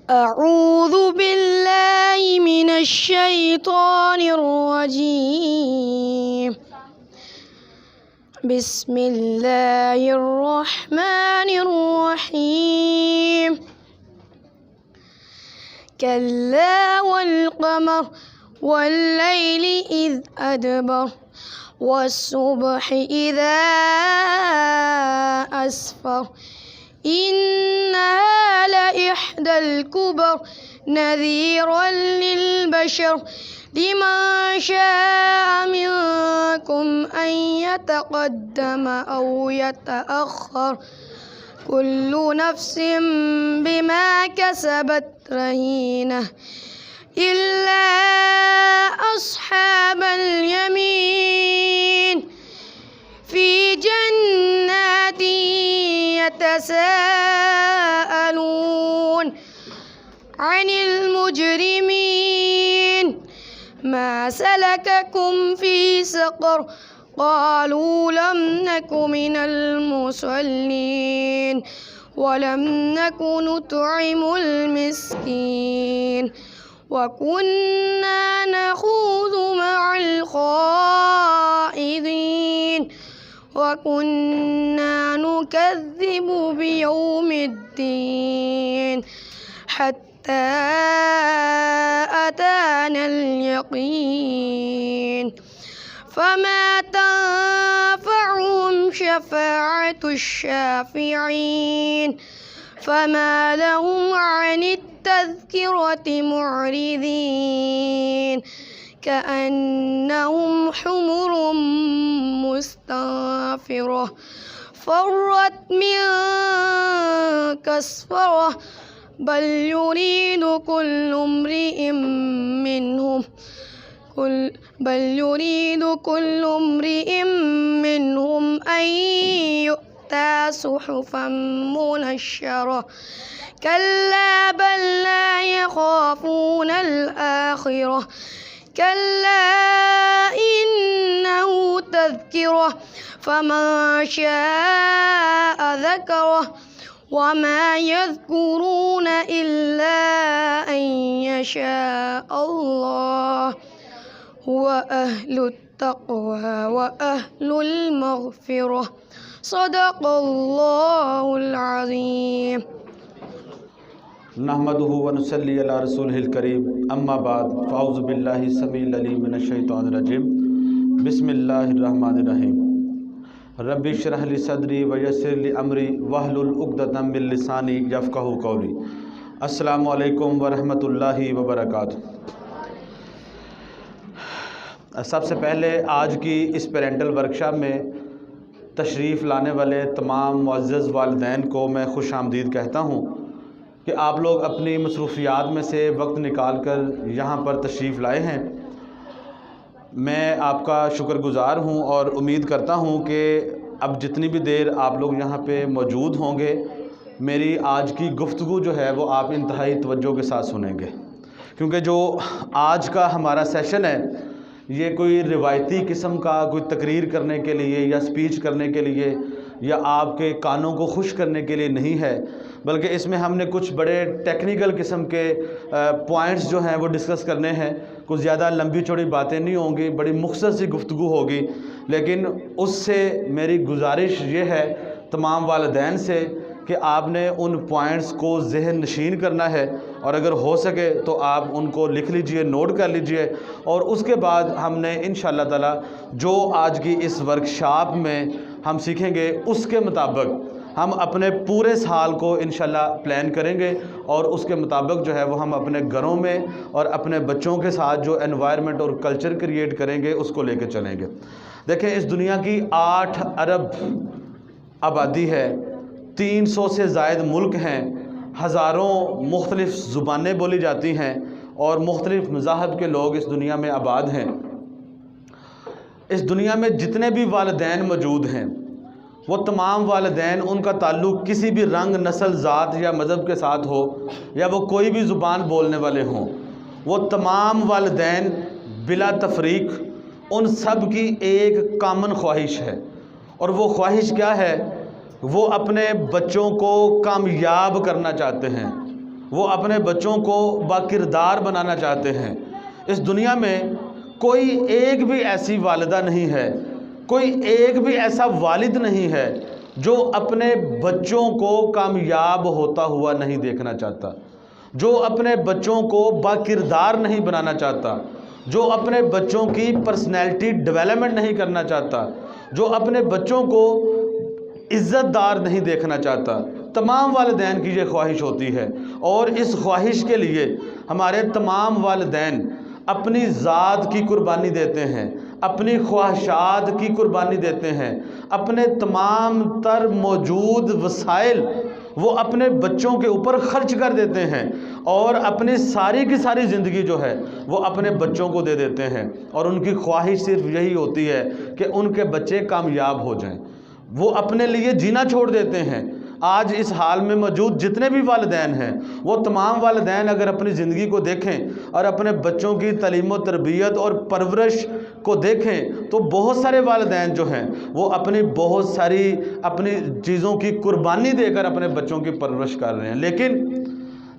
أعوذ بالله من الشيطان الرجيم. بسم الله الرحمن الرحيم. كلا والقمر والليل إذ أدبر والصبح إذا أسفر إنها لإحدى الكبر نذيرا للبشر لمن شاء منكم أن يتقدم أو يتأخر كل نفس بما كسبت رهينة إلا أصحاب اليمين في جنات يتساءلون عن المجرمين ما سلككم في سقر قالوا لم نك من المصلين ولم نك نطعم المسكين وكنا نخوض مع الخائضين وكنا نكذب بيوم الدين حتى أتانا اليقين فما تنفعهم شفاعة الشافعين فما لهم عن التذكرة معرضين كأنهم حمر مستنفرة فرت من كسفرة بل يريد كل امرئ منهم أن يؤتى صحفا منشرة كلا بل لا يخافون الآخرة كلا إنه تذكرة فمن شاء ذكره وما يذكرون إلا أن يشاء الله هو أهل التقوى وأهل المغفرة صدق الله العظيم. نحمده ونصلي على رسوله الكريم اما بعد فاعوذ باللہ السمیع العلیم من الشیطان الرجیم بسم اللہ الرحمن الرحیم رب اشرح لی صدری ویسر لی امری واحلل عقدۃ من لسانی یفقہوا قولی. السلام علیکم ورحمۃ اللہ وبرکاتہ. سب سے پہلے آج کی اس پیرنٹل ورکشاپ میں تشریف لانے والے تمام معزز والدین کو میں خوش آمدید کہتا ہوں کہ آپ لوگ اپنی مصروفیات میں سے وقت نکال کر یہاں پر تشریف لائے ہیں. میں آپ کا شکر گزار ہوں اور امید کرتا ہوں کہ اب جتنی بھی دیر آپ لوگ یہاں پہ موجود ہوں گے میری آج کی گفتگو جو ہے وہ آپ انتہائی توجہ کے ساتھ سنیں گے، کیونکہ جو آج کا ہمارا سیشن ہے یہ کوئی روایتی قسم کا کوئی تقریر کرنے کے لیے یا سپیچ کرنے کے لیے یا آپ کے کانوں کو خوش کرنے کے لیے نہیں ہے، بلکہ اس میں ہم نے کچھ بڑے ٹیکنیکل قسم کے پوائنٹس جو ہیں وہ ڈسکس کرنے ہیں. کچھ زیادہ لمبی چوڑی باتیں نہیں ہوں گی، بڑی مختصر سی گفتگو ہوگی، لیکن اس سے میری گزارش یہ ہے تمام والدین سے کہ آپ نے ان پوائنٹس کو ذہن نشین کرنا ہے اور اگر ہو سکے تو آپ ان کو لکھ لیجئے، نوٹ کر لیجئے، اور اس کے بعد ہم نے انشاءاللہ تعالی جو آج کی اس ورکشاپ میں ہم سیکھیں گے اس کے مطابق ہم اپنے پورے سال کو انشاءاللہ پلان کریں گے اور اس کے مطابق جو ہے وہ ہم اپنے گھروں میں اور اپنے بچوں کے ساتھ جو انوائرمنٹ اور کلچر کریٹ کریں گے اس کو لے کے چلیں گے. دیکھیں اس دنیا کی 8 ارب آبادی ہے، 300 سے زائد ملک ہیں، ہزاروں مختلف زبانیں بولی جاتی ہیں اور مختلف مذاہب کے لوگ اس دنیا میں آباد ہیں. اس دنیا میں جتنے بھی والدین موجود ہیں وہ تمام والدین ان کا تعلق کسی بھی رنگ، نسل، ذات یا مذہب کے ساتھ ہو یا وہ کوئی بھی زبان بولنے والے ہوں، وہ تمام والدین بلا تفریق ان سب کی ایک کامن خواہش ہے، اور وہ خواہش کیا ہے؟ وہ اپنے بچوں کو کامیاب کرنا چاہتے ہیں، وہ اپنے بچوں کو باکردار بنانا چاہتے ہیں۔ اس دنیا میں کوئی ایک بھی ایسی والدہ نہیں ہے، کوئی ایک بھی ایسا والد نہیں ہے جو اپنے بچوں کو کامیاب ہوتا ہوا نہیں دیکھنا چاہتا، جو اپنے بچوں کو باکردار نہیں بنانا چاہتا، جو اپنے بچوں کی پرسنالٹی ڈیولپمنٹ نہیں کرنا چاہتا، جو اپنے بچوں کو عزت دار نہیں دیکھنا چاہتا۔ تمام والدین کی یہ خواہش ہوتی ہے، اور اس خواہش کے لیے ہمارے تمام والدین اپنی ذات کی قربانی دیتے ہیں، اپنی خواہشات کی قربانی دیتے ہیں، اپنے تمام تر موجود وسائل وہ اپنے بچوں کے اوپر خرچ کر دیتے ہیں، اور اپنی ساری کی ساری زندگی جو ہے وہ اپنے بچوں کو دے دیتے ہیں، اور ان کی خواہش صرف یہی ہوتی ہے کہ ان کے بچے کامیاب ہو جائیں۔ وہ اپنے لیے جینا چھوڑ دیتے ہیں۔ آج اس حال میں موجود جتنے بھی والدین ہیں، وہ تمام والدین اگر اپنی زندگی کو دیکھیں اور اپنے بچوں کی تعلیم و تربیت اور پرورش کو دیکھیں، تو بہت سارے والدین جو ہیں وہ اپنی بہت ساری اپنی چیزوں کی قربانی دے کر اپنے بچوں کی پرورش کر رہے ہیں۔ لیکن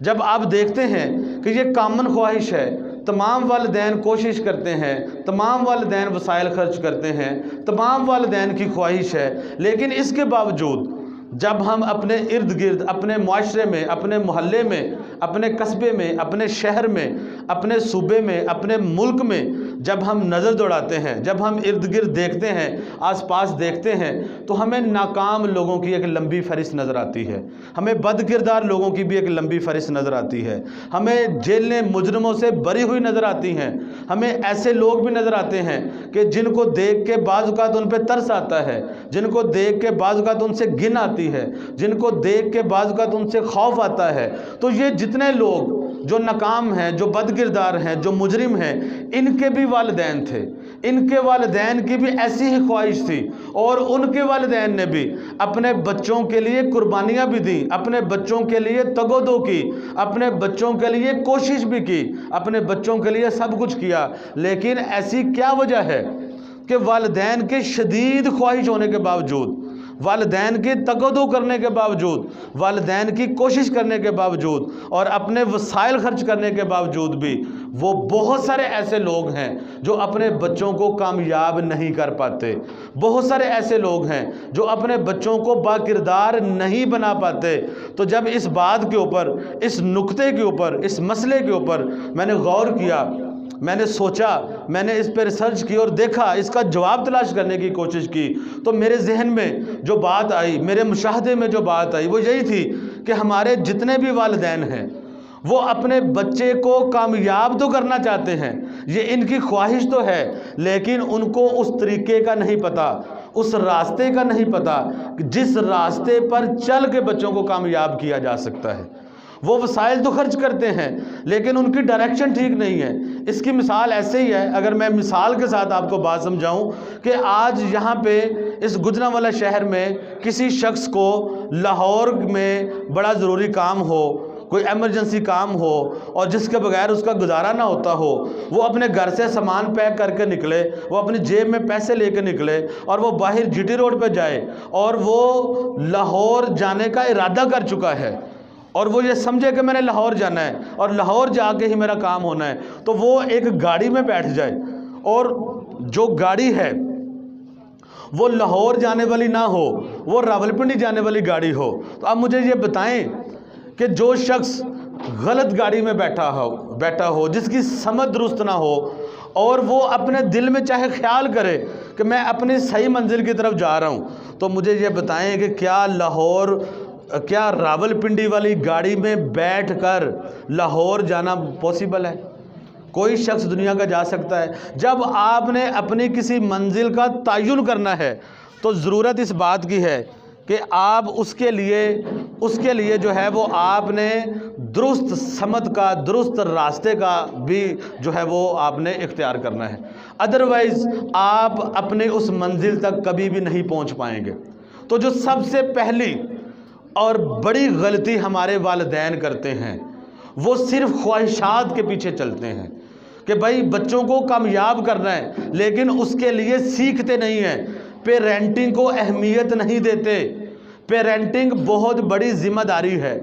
جب آپ دیکھتے ہیں کہ یہ کامن خواہش ہے، تمام والدین کوشش کرتے ہیں، تمام والدین وسائل خرچ کرتے ہیں، تمام والدین کی خواہش ہے، لیکن اس کے باوجود جب ہم اپنے ارد گرد، اپنے معاشرے میں، اپنے محلے میں، اپنے قصبے میں، اپنے شہر میں، اپنے صوبے میں، اپنے ملک میں جب ہم نظر دوڑاتے ہیں، جب ہم ارد گرد دیکھتے ہیں، آس پاس دیکھتے ہیں، تو ہمیں ناکام لوگوں کی ایک لمبی فہرست نظر آتی ہے، ہمیں بد کردار لوگوں کی بھی ایک لمبی فہرست نظر آتی ہے، ہمیں جیلیں مجرموں سے بری ہوئی نظر آتی ہیں، ہمیں ایسے لوگ بھی نظر آتے ہیں کہ جن کو دیکھ کے بعض اوقات ان پہ ترس آتا ہے، جن کو دیکھ کے بعض اوقات ان سے گن آتی ہے، جن کو دیکھ کے بعض اوقات ان سے خوف آتا ہے۔ تو یہ جتنے لوگ جو ناکام ہیں، جو بد کردار ہیں، جو مجرم ہیں، ان کے بھی والدین تھے، ان کے والدین کی بھی ایسی ہی خواہش تھی، اور ان کے والدین نے بھی اپنے بچوں کے لیے قربانیاں بھی دیں، اپنے بچوں کے لیے تگ و دو کی، اپنے بچوں کے لیے کوشش بھی کی، اپنے بچوں کے لیے سب کچھ کیا۔ لیکن ایسی کیا وجہ ہے کہ والدین کے شدید خواہش ہونے کے باوجود، والدین کی تگ و دو کرنے کے باوجود، والدین کی کوشش کرنے کے باوجود، اور اپنے وسائل خرچ کرنے کے باوجود بھی وہ بہت سارے ایسے لوگ ہیں جو اپنے بچوں کو کامیاب نہیں کر پاتے، بہت سارے ایسے لوگ ہیں جو اپنے بچوں کو باکردار نہیں بنا پاتے۔ تو جب اس بات کے اوپر، اس نقطے کے اوپر، اس مسئلے کے اوپر میں نے غور کیا، میں نے سوچا، میں نے اس پہ ریسرچ کی اور دیکھا، اس کا جواب تلاش کرنے کی کوشش کی، تو میرے ذہن میں جو بات آئی، میرے مشاہدے میں جو بات آئی، وہ یہی تھی کہ ہمارے جتنے بھی والدین ہیں وہ اپنے بچے کو کامیاب تو کرنا چاہتے ہیں، یہ ان کی خواہش تو ہے، لیکن ان کو اس طریقے کا نہیں پتہ، اس راستے کا نہیں پتہ جس راستے پر چل کے بچوں کو کامیاب کیا جا سکتا ہے۔ وہ وسائل تو خرچ کرتے ہیں، لیکن ان کی ڈائریکشن ٹھیک نہیں ہے۔ اس کی مثال ایسے ہی ہے، اگر میں مثال کے ساتھ آپ کو بات سمجھاؤں کہ آج یہاں پہ اس گجرانوالہ شہر میں کسی شخص کو لاہور میں بڑا ضروری کام ہو، کوئی ایمرجنسی کام ہو، اور جس کے بغیر اس کا گزارا نہ ہوتا ہو، وہ اپنے گھر سے سامان پیک کر کے نکلے، وہ اپنی جیب میں پیسے لے کے نکلے، اور وہ باہر جی ٹی روڈ پہ جائے، اور وہ لاہور جانے کا ارادہ کر چکا ہے، اور وہ یہ سمجھے کہ میں نے لاہور جانا ہے اور لاہور جا کے ہی میرا کام ہونا ہے، تو وہ ایک گاڑی میں بیٹھ جائے، اور جو گاڑی ہے وہ لاہور جانے والی نہ ہو، وہ راولپنڈی جانے والی گاڑی ہو۔ تو آپ مجھے یہ بتائیں کہ جو شخص غلط گاڑی میں بیٹھا ہو، جس کی سمجھ درست نہ ہو، اور وہ اپنے دل میں چاہے خیال کرے کہ میں اپنی صحیح منزل کی طرف جا رہا ہوں، تو مجھے یہ بتائیں کہ کیا راولپنڈی والی گاڑی میں بیٹھ کر لاہور جانا پاسبل ہے؟ کوئی شخص دنیا کا جا سکتا ہے؟ جب آپ نے اپنی کسی منزل کا تعین کرنا ہے تو ضرورت اس بات کی ہے کہ آپ اس کے لیے جو ہے وہ آپ نے درست سمت کا، درست راستے کا بھی جو ہے وہ آپ نے اختیار کرنا ہے، ادروائز آپ اپنے اس منزل تک کبھی بھی نہیں پہنچ پائیں گے۔ تو جو سب سے پہلی اور بڑی غلطی ہمارے والدین کرتے ہیں، وہ صرف خواہشات کے پیچھے چلتے ہیں کہ بھائی بچوں کو کامیاب کرنا ہے، لیکن اس کے لیے سیکھتے نہیں ہیں، پیرنٹنگ کو اہمیت نہیں دیتے۔ پیرنٹنگ بہت بڑی ذمہ داری ہے،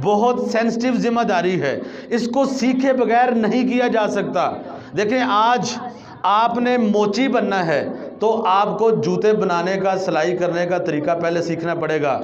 بہت سینسٹیو ذمہ داری ہے، اس کو سیکھے بغیر نہیں کیا جا سکتا۔ دیکھیں آج آپ نے موچی بننا ہے تو آپ کو جوتے بنانے کا، سلائی کرنے کا طریقہ پہلے سیکھنا پڑے گا۔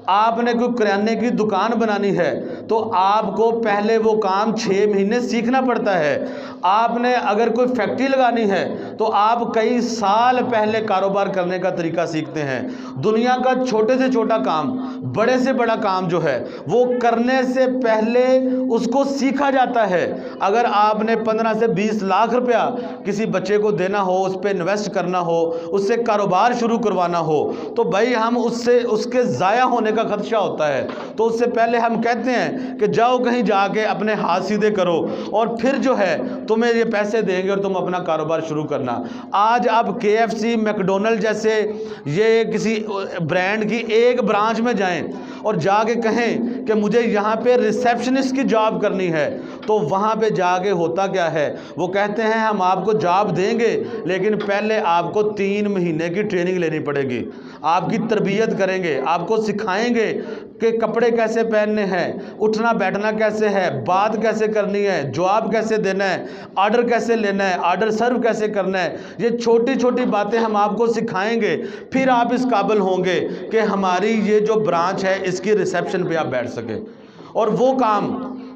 آپ نے کوئی کریانے کی دکان بنانی ہے تو آپ کو پہلے وہ کام 6 مہینے سیکھنا پڑتا ہے۔ آپ نے اگر کوئی فیکٹری لگانی ہے تو آپ کئی سال پہلے کاروبار کرنے کا طریقہ سیکھتے ہیں۔ دنیا کا چھوٹے سے چھوٹا کام، بڑے سے بڑا کام جو ہے وہ کرنے سے پہلے اس کو سیکھا جاتا ہے۔ اگر آپ نے 15 سے 20 لاکھ روپیہ کسی بچے کو دینا ہو، اس پہ انویسٹ کرنا ہو، اس سے کاروبار شروع کروانا ہو تو بھائی ہم اس کے ضائع ہونے کا خدشہ ہوتا ہے۔ تو اس سے پہلے ہم کہتے ہیں کہ جاؤ کہیں جا کے اپنے ہاتھ سیدھے کرو اور پھر جو ہے تمہیں یہ پیسے دیں گے اور تم اپنا کاروبار شروع کرنا۔ آج اب KFC، میکڈونلڈ جیسے یہ کسی برانڈ کی ایک برانچ میں جائیں اور جا کے کہیں کہ مجھے یہاں پہ ریسیپشنسٹ کی جاب کرنی ہے تو وہاں پہ جا کے ہوتا کیا ہے، وہ کہتے ہیں ہم آپ کو جاب دیں گے لیکن پہلے آپ کو 3 مہینے کی ٹریننگ لینی پڑے گی، آپ کی تربیت کریں گے، آپ کو سکھائیں گے کہ کپڑے کیسے پہننے ہیں، اٹھنا بیٹھنا کیسے ہے، بات کیسے کرنی ہے، جواب کیسے دینا ہے، آرڈر کیسے لینا ہے، آرڈر سرو کیسے کرنا ہے۔ یہ چھوٹی چھوٹی باتیں ہم آپ کو سکھائیں گے، پھر آپ اس قابل ہوں گے کہ ہماری یہ جو برانچ ہے اس کی ریسیپشن پہ آپ بیٹھ سکیں۔ اور وہ کام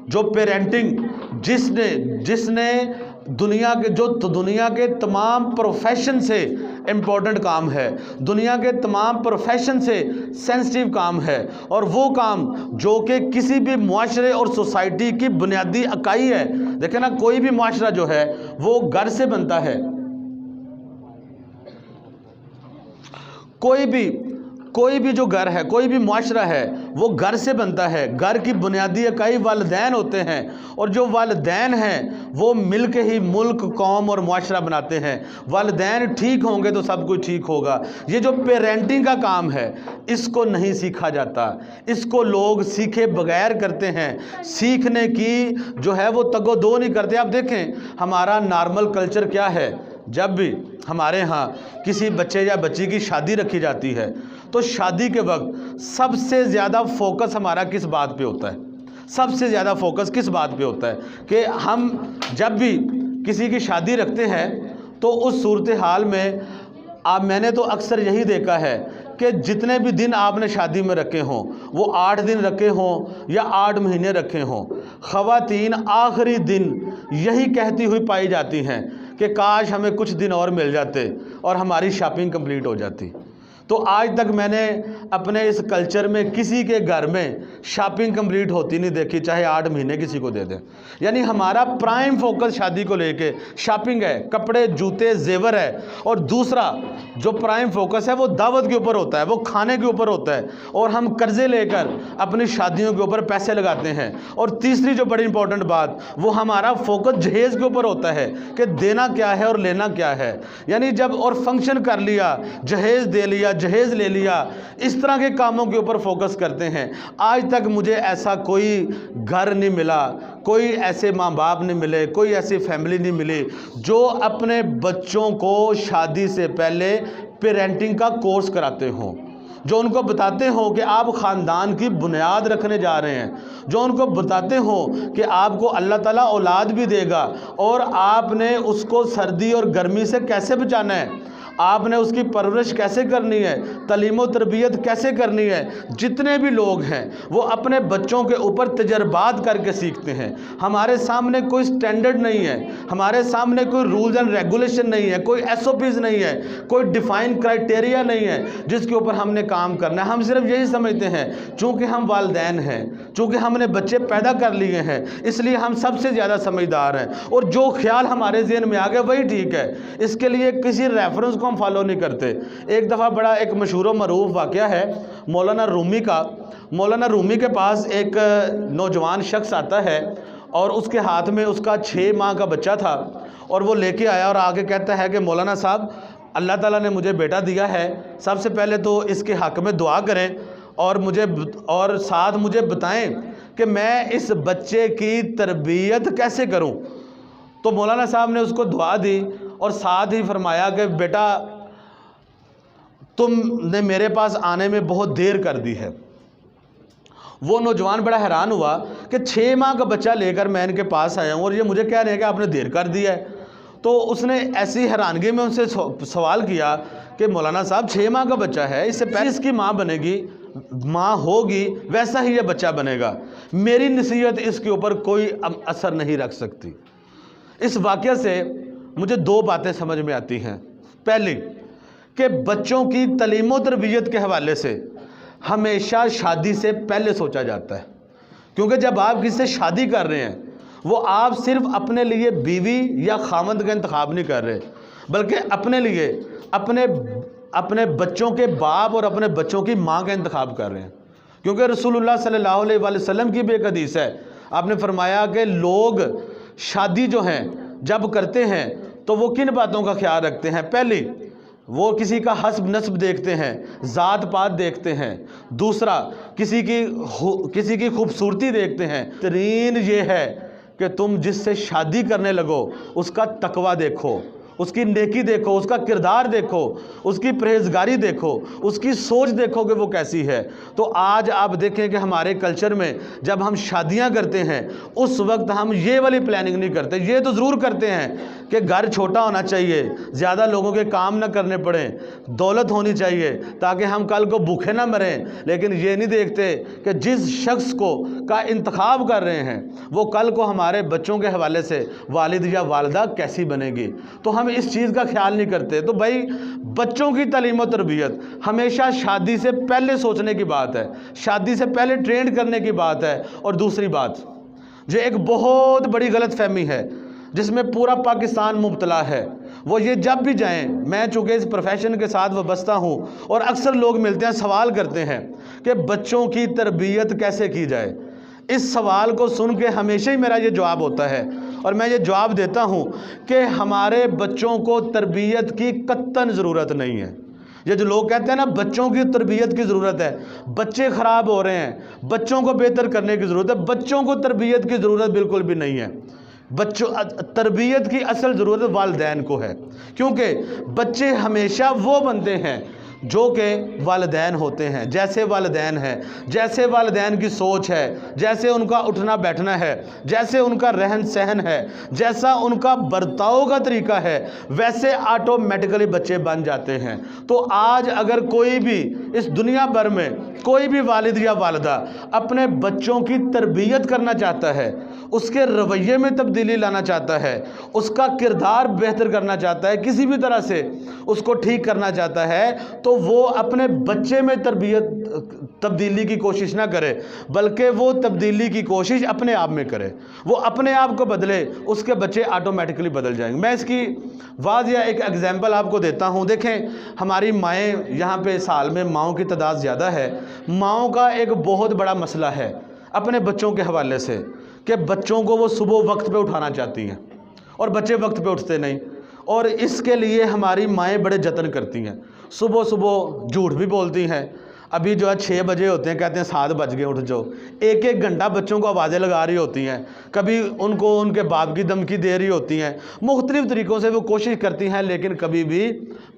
جو پیرنٹنگ جس نے دنیا کے تمام پروفیشن سے امپورٹنٹ کام ہے، دنیا کے تمام پروفیشن سے سینسٹیو کام ہے، اور وہ کام جو کہ کسی بھی معاشرے اور سوسائٹی کی بنیادی اکائی ہے۔ دیکھیں نا، کوئی بھی معاشرہ جو ہے وہ گھر سے بنتا ہے، کوئی بھی جو گھر ہے، کوئی بھی معاشرہ ہے وہ گھر سے بنتا ہے۔ گھر کی بنیادی اکائی والدین ہوتے ہیں، اور جو والدین ہیں وہ مل کے ہی ملک، قوم اور معاشرہ بناتے ہیں۔ والدین ٹھیک ہوں گے تو سب کچھ ٹھیک ہوگا۔ یہ جو پیرنٹنگ کا کام ہے اس کو نہیں سیکھا جاتا، اس کو لوگ سیکھے بغیر کرتے ہیں، سیکھنے کی جو ہے وہ تگ و دو نہیں کرتے۔ آپ دیکھیں ہمارا نارمل کلچر کیا ہے، جب بھی ہمارے ہاں کسی بچے یا بچی کی شادی رکھی جاتی ہے تو شادی کے وقت سب سے زیادہ فوکس ہمارا کس بات پہ ہوتا ہے؟ سب سے زیادہ فوکس کس بات پہ ہوتا ہے کہ ہم جب بھی کسی کی شادی رکھتے ہیں تو اس صورتحال میں میں نے تو اکثر یہی دیکھا ہے کہ جتنے بھی دن آپ نے شادی میں رکھے ہوں، وہ 8 دن رکھے ہوں یا 8 مہینے رکھے ہوں، خواتین آخری دن یہی کہتی ہوئی پائی جاتی ہیں کہ کاش ہمیں کچھ دن اور مل جاتے اور ہماری شاپنگ کمپلیٹ ہو جاتی۔ تو آج تک میں نے اپنے اس کلچر میں کسی کے گھر میں شاپنگ کمپلیٹ ہوتی نہیں دیکھی، چاہے 8 مہینے کسی کو دے دیں۔ یعنی ہمارا پرائم فوکس شادی کو لے کے شاپنگ ہے، کپڑے، جوتے، زیور ہے، اور دوسرا جو پرائم فوکس ہے وہ دعوت کے اوپر ہوتا ہے، وہ کھانے کے اوپر ہوتا ہے، اور ہم قرضے لے کر اپنی شادیوں کے اوپر پیسے لگاتے ہیں۔ اور تیسری جو بڑی امپورٹنٹ بات، وہ ہمارا فوکس جہیز کے اوپر ہوتا ہے کہ دینا کیا ہے اور لینا کیا ہے۔ یعنی جب اور فنکشن کر لیا، جہیز دے لیا، جہیز لے لیا، اس طرح کے کاموں کے اوپر فوکس کرتے ہیں۔ آج تک مجھے ایسا کوئی گھر نہیں ملا، کوئی ایسے ماں باپ نہیں ملے، کوئی ایسی فیملی نہیں ملی جو اپنے بچوں کو شادی سے پہلے پیرنٹنگ کا کورس کراتے ہوں، جو ان کو بتاتے ہوں کہ آپ خاندان کی بنیاد رکھنے جا رہے ہیں، جو ان کو بتاتے ہوں کہ آپ کو اللہ تعالیٰ اولاد بھی دے گا اور آپ نے اس کو سردی اور گرمی سے کیسے بچانا ہے، آپ نے اس کی پرورش کیسے کرنی ہے، تعلیم و تربیت کیسے کرنی ہے۔ جتنے بھی لوگ ہیں وہ اپنے بچوں کے اوپر تجربات کر کے سیکھتے ہیں۔ ہمارے سامنے کوئی سٹینڈرڈ نہیں ہے، ہمارے سامنے کوئی رولز اینڈ ریگولیشن نہیں ہے، کوئی SOPs نہیں ہے، کوئی ڈیفائن کرائٹیریا نہیں ہے جس کے اوپر ہم نے کام کرنا ہے۔ ہم صرف یہی سمجھتے ہیں چونکہ ہم والدین ہیں، چونکہ ہم نے بچے پیدا کر لیے ہیں، اس لیے ہم سب سے زیادہ سمجھدار ہیں، اور جو خیال ہمارے ذہن میں آ گیا وہی ٹھیک ہے، اس کے لیے کسی ریفرنس ہم فالو نہیں کرتے۔ ایک دفعہ بڑا ایک مشہور و معروف واقعہ ہے مولانا رومی کا۔ مولانا رومی کے پاس ایک نوجوان شخص آتا ہے اور اس کے ہاتھ میں اس کا 6 ماہ کا بچہ تھا، اور وہ لے کے آیا اور آگے کہتا ہے کہ مولانا صاحب، اللہ تعالیٰ نے مجھے بیٹا دیا ہے، سب سے پہلے تو اس کے حق میں دعا کریں اور ساتھ مجھے بتائیں کہ میں اس بچے کی تربیت کیسے کروں۔ تو مولانا صاحب نے اس کو دعا دی اور ساتھ ہی فرمایا کہ بیٹا تم نے میرے پاس آنے میں بہت دیر کر دی ہے، وہ نوجوان بڑا حیران ہوا کہ 6 ماہ کا بچہ لے کر میں ان کے پاس آیا ہوں اور یہ مجھے کہہ رہے ہیں کہ آپ نے دیر کر دیا ہے۔ تو اس نے ایسی حیرانگی میں ان سے سوال کیا کہ مولانا صاحب 6 ماہ کا بچہ ہے، اس سے پہلے اس کی ماں بنے گی، ماں ہوگی، ویسا ہی یہ بچہ بنے گا، میری نصیحت اس کے اوپر کوئی اثر نہیں رکھ سکتی۔ اس واقعہ سے مجھے 2 باتیں سمجھ میں آتی ہیں۔ پہلی کہ بچوں کی تعلیم و تربیت کے حوالے سے ہمیشہ شادی سے پہلے سوچا جاتا ہے، کیونکہ جب آپ کسی سے شادی کر رہے ہیں وہ آپ صرف اپنے لیے بیوی یا خاوند کا انتخاب نہیں کر رہے، بلکہ اپنے لیے اپنے بچوں کے باپ اور اپنے بچوں کی ماں کا انتخاب کر رہے ہیں۔ کیونکہ رسول اللہ صلی اللہ علیہ وآلہ وسلم کی بھی ایک حدیث ہے، آپ نے فرمایا کہ لوگ شادی جو ہیں جب کرتے ہیں تو وہ کن باتوں کا خیال رکھتے ہیں؟ پہلی، وہ کسی کا حسب نسب دیکھتے ہیں، ذات پات دیکھتے ہیں۔ دوسرا، کسی کی خوبصورتی دیکھتے ہیں۔ ترین یہ ہے کہ تم جس سے شادی کرنے لگو اس کا تقوی دیکھو، اس کی نیکی دیکھو، اس کا کردار دیکھو، اس کی پرہیزگاری دیکھو، اس کی سوچ دیکھو کہ وہ کیسی ہے۔ تو آج آپ دیکھیں کہ ہمارے کلچر میں جب ہم شادیاں کرتے ہیں اس وقت ہم یہ والی پلاننگ نہیں کرتے۔ یہ تو ضرور کرتے ہیں کہ گھر چھوٹا ہونا چاہیے، زیادہ لوگوں کے کام نہ کرنے پڑیں، دولت ہونی چاہیے تاکہ ہم کل کو بھوکے نہ مریں، لیکن یہ نہیں دیکھتے کہ جس شخص کا انتخاب کر رہے ہیں وہ کل کو ہمارے بچوں کے حوالے سے والد یا والدہ کیسی بنے گی۔ تو ہم اس چیز کا خیال نہیں کرتے۔ تو بھائی بچوں کی تعلیم و تربیت ہمیشہ شادی سے پہلے سوچنے کی بات ہے، شادی سے پہلے ٹرینڈ کرنے کی بات ہے۔ اور دوسری بات جو ایک بہت بڑی غلط فہمی ہے جس میں پورا پاکستان مبتلا ہے، وہ یہ جب بھی جائیں، میں چونکہ اس پروفیشن کے ساتھ وابستہ ہوں اور اکثر لوگ ملتے ہیں سوال کرتے ہیں کہ بچوں کی تربیت کیسے کی جائے۔ اس سوال کو سن کے ہمیشہ ہی میرا یہ جواب ہوتا ہے اور میں یہ جواب دیتا ہوں کہ ہمارے بچوں کو تربیت کی قطعاً ضرورت نہیں ہے۔ یہ جو لوگ کہتے ہیں نا بچوں کی تربیت کی ضرورت ہے، بچے خراب ہو رہے ہیں، بچوں کو بہتر کرنے کی ضرورت ہے، بچوں کو تربیت کی ضرورت بالکل بھی نہیں ہے۔ تربیت کی اصل ضرورت والدین کو ہے، کیونکہ بچے ہمیشہ وہ بنتے ہیں جو کہ والدین ہوتے ہیں، جیسے والدین ہیں، جیسے والدین کی سوچ ہے، جیسے ان کا اٹھنا بیٹھنا ہے، جیسے ان کا رہن سہن ہے، جیسا ان کا برتاؤ کا طریقہ ہے، ویسے آٹومیٹکلی بچے بن جاتے ہیں۔ تو آج اگر کوئی بھی اس دنیا بھر میں کوئی بھی والد یا والدہ اپنے بچوں کی تربیت کرنا چاہتا ہے، اس کے رویے میں تبدیلی لانا چاہتا ہے، اس کا کردار بہتر کرنا چاہتا ہے، کسی بھی طرح سے اس کو ٹھیک کرنا چاہتا ہے، تو وہ اپنے بچے میں تبدیلی کی کوشش نہ کرے، بلکہ وہ تبدیلی کی کوشش اپنے آپ میں کرے۔ وہ اپنے آپ کو بدلے، اس کے بچے آٹومیٹکلی بدل جائیں گے۔ میں اس کی واضح ایک ایگزامپل آپ کو دیتا ہوں۔ دیکھیں ہماری مائیں، یہاں پہ سال میں ماؤں کی تعداد زیادہ ہے، ماؤں کا ایک بہت بڑا مسئلہ ہے اپنے بچوں کے حوالے سے کہ بچوں کو وہ صبح وقت پہ اٹھانا چاہتی ہیں اور بچے وقت پہ اٹھتے نہیں، اور اس کے لیے ہماری مائیں بڑے جتن کرتی ہیں۔ صبح جھوٹ بھی بولتی ہیں، ابھی جو ہے 6 بجے ہوتے ہیں، کہتے ہیں 7 بج گئے اٹھ جاؤ، ایک گھنٹہ بچوں کو آوازیں لگا رہی ہوتی ہیں، کبھی ان کو ان کے باپ کی دھمکی دے رہی ہوتی ہیں، مختلف طریقوں سے وہ کوشش کرتی ہیں، لیکن کبھی بھی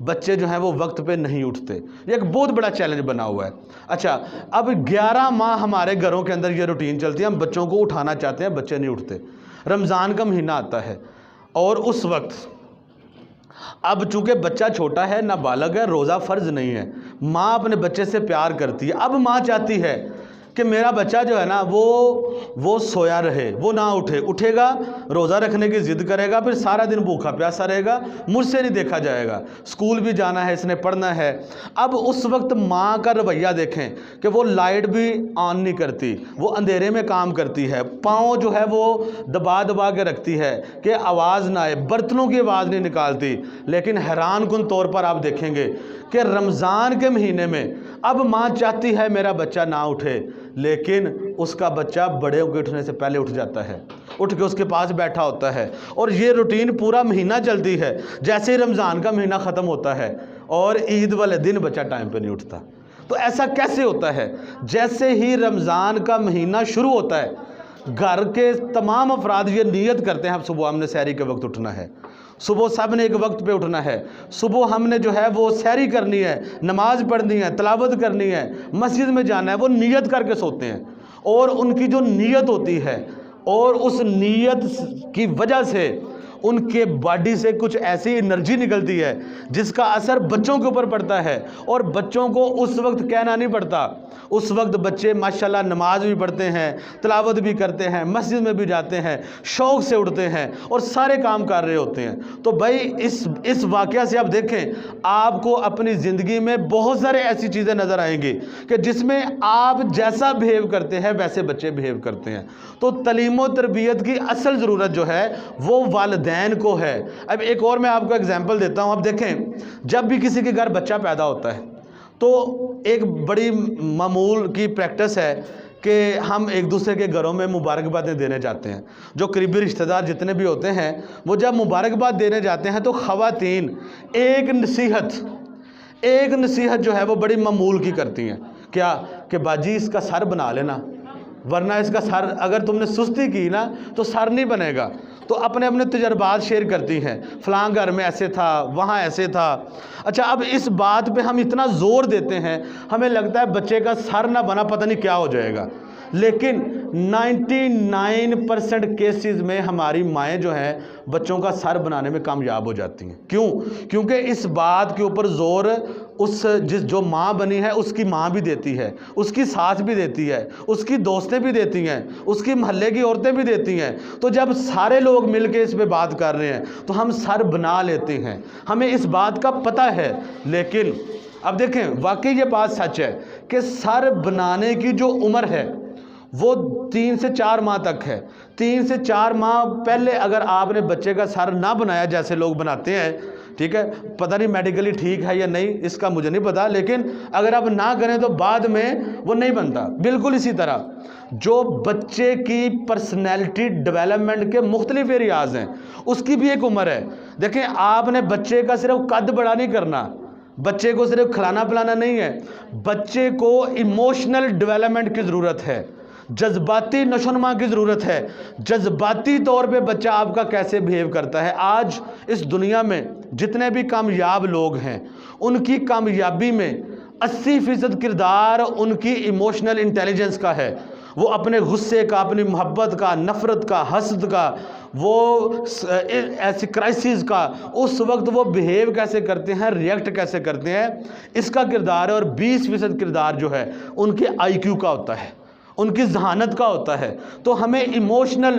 بچے جو ہیں وہ وقت پہ نہیں اٹھتے۔ یہ ایک بہت بڑا چیلنج بنا ہوا ہے۔ اچھا، اب 11 ماہ ہمارے گھروں کے اندر یہ روٹین چلتی ہے، ہم بچوں کو اٹھانا چاہتے ہیں، بچے نہیں اٹھتے۔ رمضان کا مہینہ آتا ہے اور اس وقت اب چونکہ بچہ چھوٹا ہے، نابالغ ہے، روزہ فرض نہیں ہے، ماں اپنے بچے سے پیار کرتی ہے۔ اب ماں چاہتی ہے کہ میرا بچہ جو ہے نا وہ سویا رہے، وہ نہ اٹھے گا، روزہ رکھنے کی ضد کرے گا، پھر سارا دن بھوکا پیاسا رہے گا، مجھ سے نہیں دیکھا جائے گا، اسکول بھی جانا ہے، اس نے پڑھنا ہے۔ اب اس وقت ماں کا رویہ دیکھیں کہ وہ لائٹ بھی آن نہیں کرتی، وہ اندھیرے میں کام کرتی ہے، پاؤں جو ہے وہ دبا کے رکھتی ہے کہ آواز نہ آئے، برتنوں کی آواز نہیں نکالتی۔ لیکن حیران کن طور پر آپ دیکھیں گے کہ رمضان کے مہینے میں اب ماں چاہتی ہے میرا بچہ نہ اٹھے، لیکن اس کا بچہ بڑے کے اٹھنے سے پہلے اٹھ جاتا ہے، اٹھ کے اس کے پاس بیٹھا ہوتا ہے، اور یہ روٹین پورا مہینہ چلتی ہے۔ جیسے ہی رمضان کا مہینہ ختم ہوتا ہے اور عید والے دن بچہ ٹائم پہ نہیں اٹھتا۔ تو ایسا کیسے ہوتا ہے؟ جیسے ہی رمضان کا مہینہ شروع ہوتا ہے، گھر کے تمام افراد یہ نیت کرتے ہیں اب صبح ہم نے سحری کے وقت اٹھنا ہے، صبح سب نے ایک وقت پہ اٹھنا ہے، صبح ہم نے جو ہے وہ سحری کرنی ہے، نماز پڑھنی ہے، تلاوت کرنی ہے، مسجد میں جانا ہے، وہ نیت کر کے سوتے ہیں۔ اور ان کی جو نیت ہوتی ہے اور اس نیت کی وجہ سے ان کے باڈی سے کچھ ایسی انرجی نکلتی ہے جس کا اثر بچوں کے اوپر پڑتا ہے، اور بچوں کو اس وقت کہنا نہیں پڑتا، اس وقت بچے ماشاءاللہ نماز بھی پڑھتے ہیں، تلاوت بھی کرتے ہیں، مسجد میں بھی جاتے ہیں، شوق سے اٹھتے ہیں اور سارے کام کر رہے ہوتے ہیں۔ تو بھائی اس واقعہ سے آپ دیکھیں، آپ کو اپنی زندگی میں بہت سارے ایسی چیزیں نظر آئیں گی کہ جس میں آپ جیسا بہیو کرتے ہیں ویسے بچے بہیو کرتے ہیں۔ تو تعلیم و تربیت کی اصل ضرورت جو ہے وہ والدین کو ہے۔ اب ایک اور میں آپ کو اگزامپل دیتا ہوں۔ اب دیکھیں، جب بھی کسی کے گھر بچہ پیدا ہوتا ہے تو ایک بڑی معمول کی پریکٹس ہے کہ ہم ایک دوسرے کے گھروں میں مبارکبادیں دینے جاتے ہیں۔ جو قریبی رشتہ دار جتنے بھی ہوتے ہیں وہ جب مبارکباد دینے جاتے ہیں تو خواتین ایک نصیحت جو ہے وہ بڑی معمول کی کرتی ہیں، کیا کہ باجی اس کا سر بنا لینا، ورنہ اس کا سر اگر تم نے سستی کی نا تو سر نہیں بنے گا۔ تو اپنے تجربات شیئر کرتی ہیں، فلاں گھر میں ایسے تھا، وہاں ایسے تھا۔ اچھا، اب اس بات پہ ہم اتنا زور دیتے ہیں، ہمیں لگتا ہے بچے کا سر نہ بنا پتہ نہیں کیا ہو جائے گا، لیکن 99% کیسز میں ہماری مائیں جو ہیں بچوں کا سر بنانے میں کامیاب ہو جاتی ہیں۔ کیوں؟ کیونکہ اس بات کے اوپر زور جو ماں بنی ہے اس کی ماں بھی دیتی ہے، اس کی ساس بھی دیتی ہے، اس کی دوستیں بھی دیتی ہیں، اس کی محلے کی عورتیں بھی دیتی ہیں۔ تو جب سارے لوگ مل کے اس پہ بات کر رہے ہیں تو ہم سر بنا لیتے ہیں، ہمیں اس بات کا پتہ ہے۔ لیکن اب دیکھیں، واقعی یہ بات سچ ہے کہ سر بنانے کی جو عمر ہے وہ 3 سے 4 ماہ تک ہے۔ 3 سے 4 ماہ پہلے اگر آپ نے بچے کا سر نہ بنایا جیسے لوگ بناتے ہیں، ٹھیک ہے، پتہ نہیں میڈیکلی ٹھیک ہے یا نہیں، اس کا مجھے نہیں پتا، لیکن اگر آپ نہ کریں تو بعد میں وہ نہیں بنتا۔ بالکل اسی طرح جو بچے کی پرسنالٹی ڈیولپمنٹ کے مختلف ایریاز ہیں اس کی بھی ایک عمر ہے۔ دیکھیں، آپ نے بچے کا صرف قد بڑا نہیں کرنا، بچے کو صرف کھلانا پلانا نہیں ہے، بچے کو ایموشنل ڈیولپمنٹ کی ضرورت ہے، جذباتی نشو و نما کی ضرورت ہے۔ جذباتی طور پہ بچہ آپ کا کیسے بہیو کرتا ہے۔ آج اس دنیا میں جتنے بھی کامیاب لوگ ہیں ان کی کامیابی میں 80% کردار ان کی ایموشنل انٹیلیجنس کا ہے۔ وہ اپنے غصے کا، اپنی محبت کا، نفرت کا، حسد کا، وہ ایسی کرائسس کا، اس وقت وہ بہیو کیسے کرتے ہیں، ریئیکٹ کیسے کرتے ہیں، اس کا کردار ہے۔ اور 20% کردار جو ہے ان کے آئی کیو کا ہوتا ہے، ان کی ذہانت کا ہوتا ہے۔ تو ہمیں ایموشنل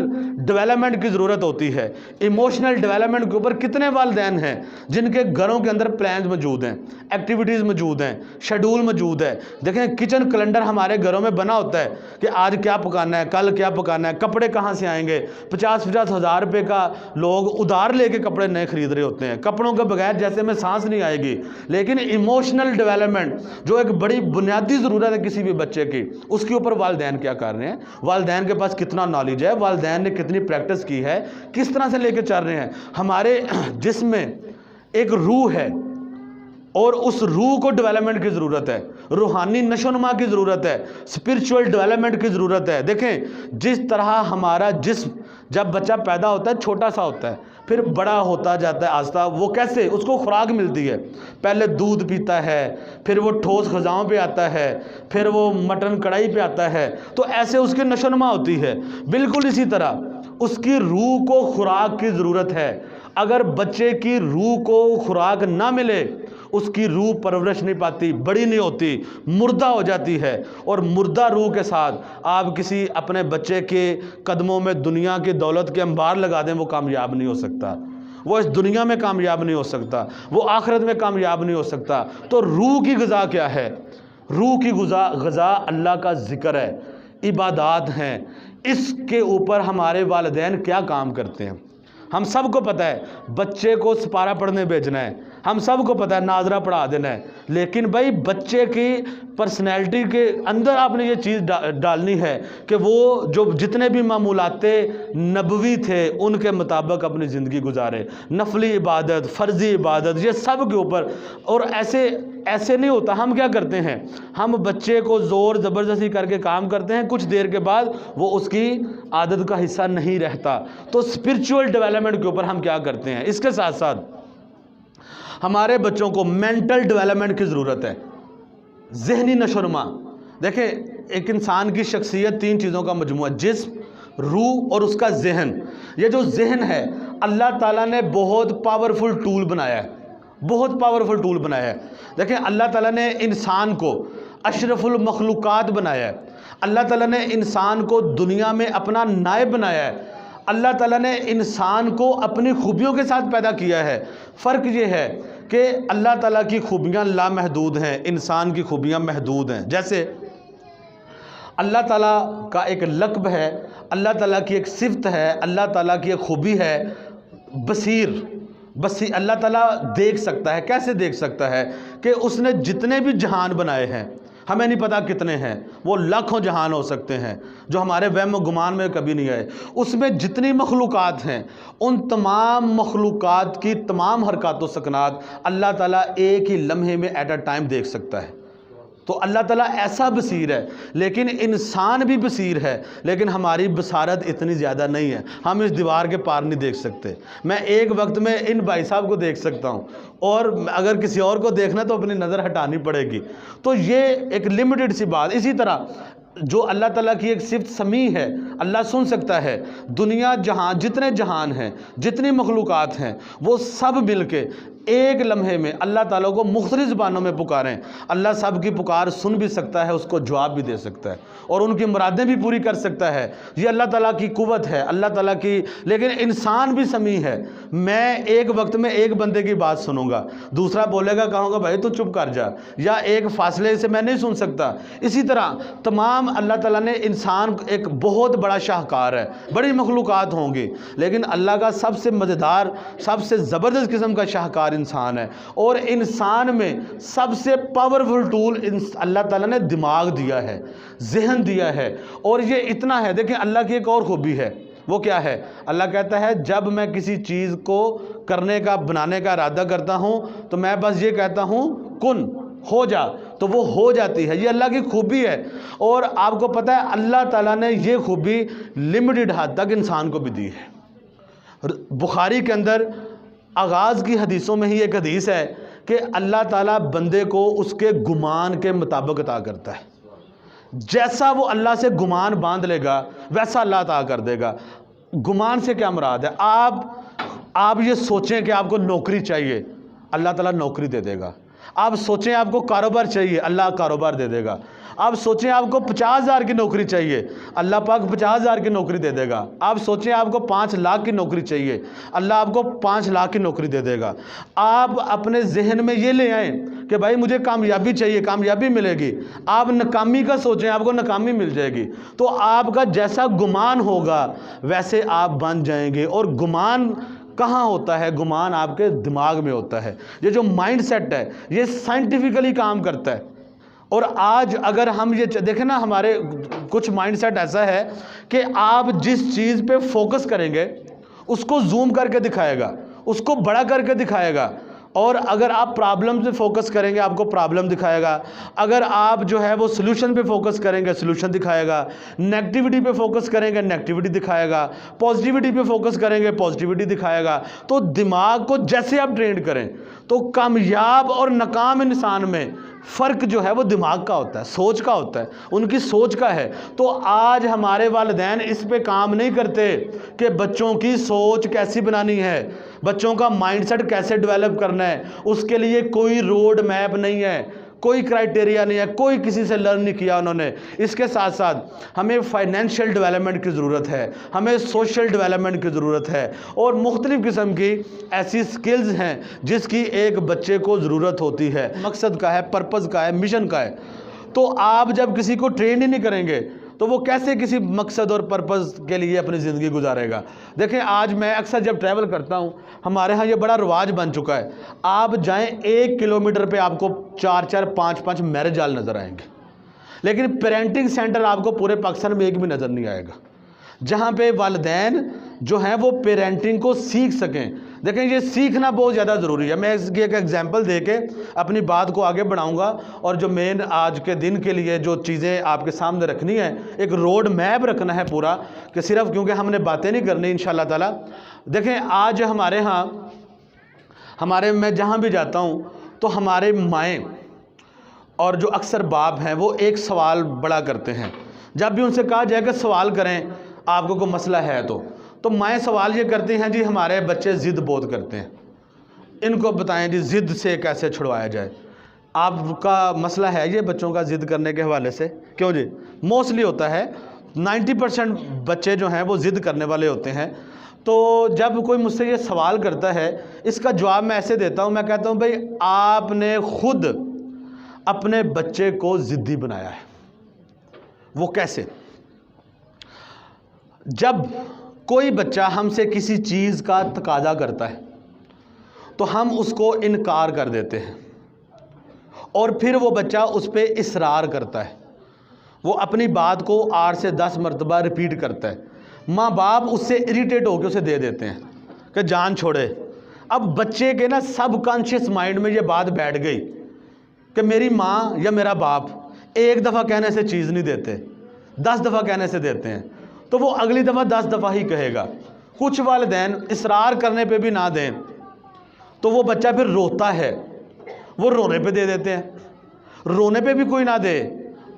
ڈیولپمنٹ کی ضرورت ہوتی ہے۔ ایموشنل ڈیولپمنٹ کے اوپر کتنے والدین ہیں جن کے گھروں کے اندر پلانز موجود ہیں، ایکٹیویٹیز موجود ہیں، شیڈول موجود ہے۔ دیکھیں، کچن کیلنڈر ہمارے گھروں میں بنا ہوتا ہے کہ آج کیا پکانا ہے، کل کیا پکانا ہے، کپڑے کہاں سے آئیں گے۔ 50-50 ہزار روپے کا لوگ ادھار لے کے کپڑے نئے خرید رہے ہوتے ہیں، کپڑوں کے بغیر جیسے میں سانس نہیں آئے گی۔ لیکن ایموشنل ڈیولپمنٹ جو ایک بڑی بنیادی ضرورت ہے کسی بھی بچے کی، اس کے اوپر والدین کیا کر رہے ہیں، والدین کے پاس کتنا نالج ہے، والدین نے کتنی پریکٹس کی ہے، کس طرح سے لے کے چل رہے ہیں۔ ہمارے جسم میں ایک روح ہے اور اس روح کو ڈیولپمنٹ کی ضرورت ہے، روحانی نشو و نما کی ضرورت ہے، اسپرچول ڈیولپمنٹ کی ضرورت ہے۔ دیکھیں، جس طرح ہمارا جسم جب بچہ پیدا ہوتا ہے چھوٹا سا ہوتا ہے، پھر بڑا ہوتا جاتا ہے آہستہ، وہ کیسے، اس کو خوراک ملتی ہے، پہلے دودھ پیتا ہے، پھر وہ ٹھوس غذاؤں پہ آتا ہے، پھر وہ مٹن کڑھائی پہ آتا ہے، تو ایسے اس کی نشو و نما ہوتی ہے۔ بالکل اسی طرح اس کی روح کو خوراک کی ضرورت ہے۔ اگر بچے کی روح کو خوراک نہ ملے، اس کی روح پرورش نہیں پاتی، بڑی نہیں ہوتی، مردہ ہو جاتی ہے۔ اور مردہ روح کے ساتھ آپ کسی اپنے بچے کے قدموں میں دنیا کی دولت کے انبار لگا دیں، وہ کامیاب نہیں ہو سکتا، وہ اس دنیا میں کامیاب نہیں ہو سکتا، وہ آخرت میں کامیاب نہیں ہو سکتا۔ تو روح کی غذا کیا ہے؟ روح کی غذا اللہ کا ذکر ہے، عبادات ہیں۔ اس کے اوپر ہمارے والدین کیا کام کرتے ہیں؟ ہم سب کو پتہ ہے بچے کو سپارہ پڑھنے بھیجنا ہے، ہم سب کو پتہ ہے ناظرہ پڑھا دینا ہے، لیکن بھائی بچے کی پرسنالٹی کے اندر آپ نے یہ چیز ڈالنی ہے کہ وہ جو جتنے بھی معمولات نبوی تھے ان کے مطابق اپنی زندگی گزارے، نفلی عبادت، فرضی عبادت، یہ سب کے اوپر۔ اور ایسے نہیں ہوتا۔ ہم کیا کرتے ہیں، ہم بچے کو زور زبردستی کر کے کام کرتے ہیں، کچھ دیر کے بعد وہ اس کی عادت کا حصہ نہیں رہتا۔ تو اسپرچول ڈیولپمنٹ کے اوپر ہم کیا کرتے ہیں، اس کے ساتھ ساتھ ہمارے بچوں کو مینٹل ڈیولپمنٹ کی ضرورت ہے، ذہنی نشو و نما۔ دیکھیں، ایک انسان کی شخصیت 3 چیزوں کا مجموعہ، جسم، روح اور اس کا ذہن۔ یہ جو ذہن ہے اللہ تعالیٰ نے بہت پاورفل ٹول بنایا ہے، بہت پاورفل ٹول بنایا ہے۔ دیکھیں اللہ تعالیٰ نے انسان کو اشرف المخلوقات بنایا ہے، اللہ تعالیٰ نے انسان کو دنیا میں اپنا نائب بنایا ہے، اللہ تعالیٰ نے انسان کو اپنی خوبیوں کے ساتھ پیدا کیا ہے۔ فرق یہ ہے کہ اللہ تعالیٰ کی خوبیاں لامحدود ہیں، انسان کی خوبیاں محدود ہیں۔ جیسے اللہ تعالیٰ کا ایک لقب ہے، اللہ تعالیٰ کی ایک صفت ہے، اللہ تعالیٰ کی ایک خوبی ہے بصیر۔ اللہ تعالیٰ دیکھ سکتا ہے۔ کیسے دیکھ سکتا ہے؟ کہ اس نے جتنے بھی جہان بنائے ہیں، ہمیں نہیں پتا کتنے ہیں، وہ لاکھوں جہان ہو سکتے ہیں جو ہمارے وہم و گمان میں کبھی نہیں آئے۔ اس میں جتنی مخلوقات ہیں ان تمام مخلوقات کی تمام حرکات و سکنات اللہ تعالیٰ ایک ہی لمحے میں ایٹ اے ٹائم دیکھ سکتا ہے۔ تو اللہ تعالیٰ ایسا بصیر ہے، لیکن انسان بھی بصیر ہے، لیکن ہماری بصارت اتنی زیادہ نہیں ہے، ہم اس دیوار کے پار نہیں دیکھ سکتے۔ میں ایک وقت میں ان بھائی صاحب کو دیکھ سکتا ہوں، اور اگر کسی اور کو دیکھنا تو اپنی نظر ہٹانی پڑے گی۔ تو یہ ایک لمیٹڈ سی بات۔ اسی طرح جو اللہ تعالیٰ کی ایک صفت سمیع ہے، اللہ سن سکتا ہے۔ دنیا جہان، جتنے جہان ہیں، جتنی مخلوقات ہیں، وہ سب مل کے ایک لمحے میں اللہ تعالیٰ کو مختلف زبانوں میں پکاریں، اللہ سب کی پکار سن بھی سکتا ہے، اس کو جواب بھی دے سکتا ہے، اور ان کی مرادیں بھی پوری کر سکتا ہے۔ یہ اللہ تعالیٰ کی قوت ہے، اللہ تعالیٰ کی۔ لیکن انسان بھی سمیع ہے۔ میں ایک وقت میں ایک بندے کی بات سنوں گا، دوسرا بولے گا، کہوں گا بھائی تو چپ کر جا، یا ایک فاصلے سے میں نہیں سن سکتا۔ اسی طرح تمام اللہ تعالیٰ نے انسان ایک بہت بڑا شاہکار ہے، بڑی مخلوقات ہوں گی، لیکن اللہ کا سب سے مزیدار، سب سے زبردست قسم کا شاہکار انسان ہے۔ اور انسان میں سب سے پاورفل ٹول اللہ تعالیٰ نے دماغ دیا ہے، ذہن دیا ہے، اور یہ اتنا ہے۔ دیکھیں اللہ کی ایک اور خوبی ہے، وہ کیا ہے؟ اللہ کہتا ہے جب میں کسی چیز کو کرنے کا، بنانے کا ارادہ کرتا ہوں تو میں بس یہ کہتا ہوں کن، ہو جا، تو وہ ہو جاتی ہے۔ یہ اللہ کی خوبی ہے۔ اور آپ کو پتہ ہے اللہ تعالیٰ نے یہ خوبی لمیٹڈ حد تک انسان کو بھی دی ہے۔ بخاری کے اندر آغاز کی حدیثوں میں ہی ایک حدیث ہے کہ اللہ تعالیٰ بندے کو اس کے گمان کے مطابق عطا کرتا ہے۔ جیسا وہ اللہ سے گمان باندھ لے گا ویسا اللہ عطا کر دے گا۔ گمان سے کیا مراد ہے؟ آپ یہ سوچیں کہ آپ کو نوکری چاہیے، اللہ تعالیٰ نوکری دے دے گا۔ آپ سوچیں آپ کو کاروبار چاہیے، اللہ کاروبار دے دے گا۔ آپ سوچیں آپ کو 50,000 کی نوکری چاہیے، اللہ پاک 50,000 کی نوکری دے دے گا۔ آپ سوچیں آپ کو 5 لاکھ کی نوکری چاہیے، اللہ آپ کو 5 لاکھ کی نوکری دے دے گا۔ آپ اپنے ذہن میں یہ لے آئیں کہ بھائی مجھے کامیابی چاہیے، کامیابی ملے گی۔ آپ ناکامی کا سوچیں، آپ کو ناکامی مل جائے گی۔ تو آپ کا جیسا گمان ہوگا ویسے آپ بن جائیں گے۔ اور گمان کہاں ہوتا ہے؟ گمان آپ کے دماغ میں ہوتا ہے۔ یہ جو مائنڈ سیٹ ہے یہ سائنٹیفکلی کام کرتا ہے۔ اور آج اگر ہم یہ دیکھیں نا، ہمارے کچھ مائنڈ سیٹ ایسا ہے کہ آپ جس چیز پہ فوکس کریں گے اس کو زوم کر کے دکھائے گا، اس کو بڑا کر کے دکھائے گا۔ اور اگر آپ پرابلم پہ فوکس کریں گے آپ کو پرابلم دکھائے گا، اگر آپ جو ہے وہ سلوشن پہ فوکس کریں گے سلوشن دکھائے گا، نیگیٹیوٹی پہ فوکس کریں گے نیگیٹیوٹی دکھائے گا، پازیٹیوٹی پہ فوکس کریں گے پازیٹیوٹی دکھائے گا۔ تو دماغ کو جیسے آپ ٹرین کریں تو کامیاب اور ناکام انسان میں فرق جو ہے وہ دماغ کا ہوتا ہے، سوچ کا ہوتا ہے، ان کی سوچ کا ہے۔ تو آج ہمارے والدین اس پہ کام نہیں کرتے کہ بچوں کی سوچ کیسی بنانی ہے، بچوں کا مائنڈ سیٹ کیسے ڈیولپ کرنا ہے۔ اس کے لیے کوئی روڈ میپ نہیں ہے، کوئی کرائٹیریا نہیں ہے، کوئی کسی سے لرن نہیں کیا انہوں نے۔ اس کے ساتھ ساتھ ہمیں فائنینشیل ڈیولپمنٹ کی ضرورت ہے، ہمیں سوشل ڈیولپمنٹ کی ضرورت ہے، اور مختلف قسم کی ایسی سکلز ہیں جس کی ایک بچے کو ضرورت ہوتی ہے، مقصد کا ہے، پرپز کا ہے، مشن کا ہے۔ تو آپ جب کسی کو ٹرین ہی نہیں کریں گے تو وہ کیسے کسی مقصد اور پرپز کے لیے اپنی زندگی گزارے گا؟ دیکھیں آج میں اکثر جب ٹریول کرتا ہوں، ہمارے ہاں یہ بڑا رواج بن چکا ہے، آپ جائیں 1 کلومیٹر پہ آپ کو 4 5 میرج جال نظر آئیں گے، لیکن پیرنٹنگ سینٹر آپ کو پورے پاکستان میں ایک بھی نظر نہیں آئے گا جہاں پہ والدین جو ہیں وہ پیرنٹنگ کو سیکھ سکیں۔ دیکھیں یہ سیکھنا بہت زیادہ ضروری ہے۔ میں اس کی ایک ایگزامپل دے کے اپنی بات کو آگے بڑھاؤں گا، اور جو مین آج کے دن کے لیے جو چیزیں آپ کے سامنے رکھنی ہے، ایک روڈ میپ رکھنا ہے پورا، کہ صرف کیونکہ ہم نے باتیں نہیں کرنی انشاءاللہ تعالی۔ دیکھیں آج ہمارے ہاں میں جہاں بھی جاتا ہوں تو ہمارے مائیں اور جو اکثر باپ ہیں وہ ایک سوال بڑا کرتے ہیں. جب بھی ان سے کہا جائے کہ سوال کریں آپ کو کوئی مسئلہ ہے تو مائیں سوال یہ کرتی ہیں جی ہمارے بچے ضد بہت کرتے ہیں, ان کو بتائیں جی ضد سے کیسے چھڑوایا جائے. آپ کا مسئلہ ہے یہ بچوں کا ضد کرنے کے حوالے سے؟ کیوں جی؟ موسٹلی ہوتا ہے, 90% بچے جو ہیں وہ ضد کرنے والے ہوتے ہیں. تو جب کوئی مجھ سے یہ سوال کرتا ہے اس کا جواب میں ایسے دیتا ہوں, میں کہتا ہوں بھئی آپ نے خود اپنے بچے کو ضدی بنایا ہے. وہ کیسے؟ جب کوئی بچہ ہم سے کسی چیز کا تقاضا کرتا ہے تو ہم اس کو انکار کر دیتے ہیں, اور پھر وہ بچہ اس پہ اصرار کرتا ہے, وہ اپنی بات کو 8 سے 10 مرتبہ ریپیٹ کرتا ہے. ماں باپ اس سے اریٹیٹ ہو کے اسے دے دیتے ہیں کہ جان چھوڑے. اب بچے کے نا سب کانشیس مائنڈ میں یہ بات بیٹھ گئی کہ میری ماں یا میرا باپ ایک دفعہ کہنے سے چیز نہیں دیتے, 10 دفعہ کہنے سے دیتے ہیں, تو وہ اگلی دفعہ 10 دفعہ ہی کہے گا. کچھ والدین اصرار کرنے پہ بھی نہ دیں تو وہ بچہ پھر روتا ہے, وہ رونے پہ دے دیتے ہیں. رونے پہ بھی کوئی نہ دے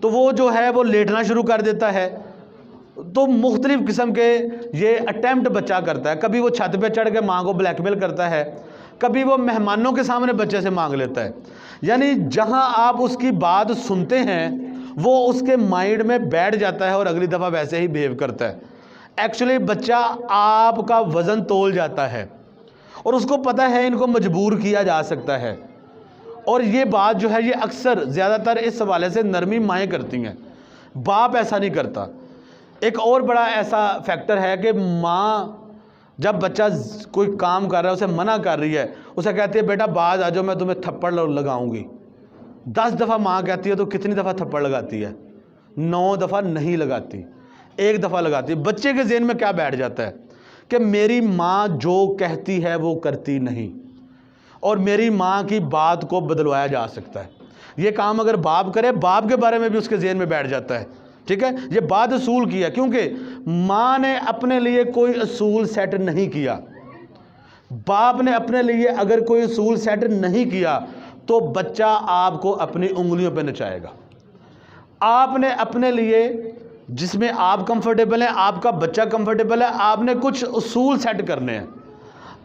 تو وہ جو ہے وہ لیٹنا شروع کر دیتا ہے. تو مختلف قسم کے یہ اٹیمپٹ بچہ کرتا ہے. کبھی وہ چھت پہ چڑھ کے ماں کو بلیک میل کرتا ہے, کبھی وہ مہمانوں کے سامنے بچے سے مانگ لیتا ہے. یعنی جہاں آپ اس کی بات سنتے ہیں وہ اس کے مائنڈ میں بیٹھ جاتا ہے اور اگلی دفعہ ویسے ہی بیہیو کرتا ہے. ایکچولی بچہ آپ کا وزن تول جاتا ہے اور اس کو پتہ ہے ان کو مجبور کیا جا سکتا ہے. اور یہ بات جو ہے یہ اکثر زیادہ تر اس حوالے سے نرمی مائیں کرتی ہیں, باپ ایسا نہیں کرتا. ایک اور بڑا ایسا فیکٹر ہے کہ ماں جب بچہ کوئی کام کر رہا ہے اسے منع کر رہی ہے, اسے کہتی ہے بیٹا باز آ جاؤ میں تمہیں تھپڑ لگاؤں گی. 10 دفعہ ماں کہتی ہے تو کتنی دفعہ تھپڑ لگاتی ہے؟ 9 دفعہ نہیں لگاتی, 1 دفعہ لگاتی ہے. بچے کے ذہن میں کیا بیٹھ جاتا ہے کہ میری ماں جو کہتی ہے وہ کرتی نہیں, اور میری ماں کی بات کو بدلوایا جا سکتا ہے. یہ کام اگر باپ کرے, باپ کے بارے میں بھی اس کے ذہن میں بیٹھ جاتا ہے. ٹھیک ہے, یہ بات اصول کی ہے کیونکہ ماں نے اپنے لیے کوئی اصول سیٹ نہیں کیا. باپ نے اپنے لیے اگر کوئی اصول سیٹ نہیں کیا تو بچہ آپ کو اپنی انگلیوں پہ نچائے گا. آپ نے اپنے لیے جس میں آپ کمفرٹیبل ہیں, آپ کا بچہ کمفرٹیبل ہے, آپ نے کچھ اصول سیٹ کرنے ہیں.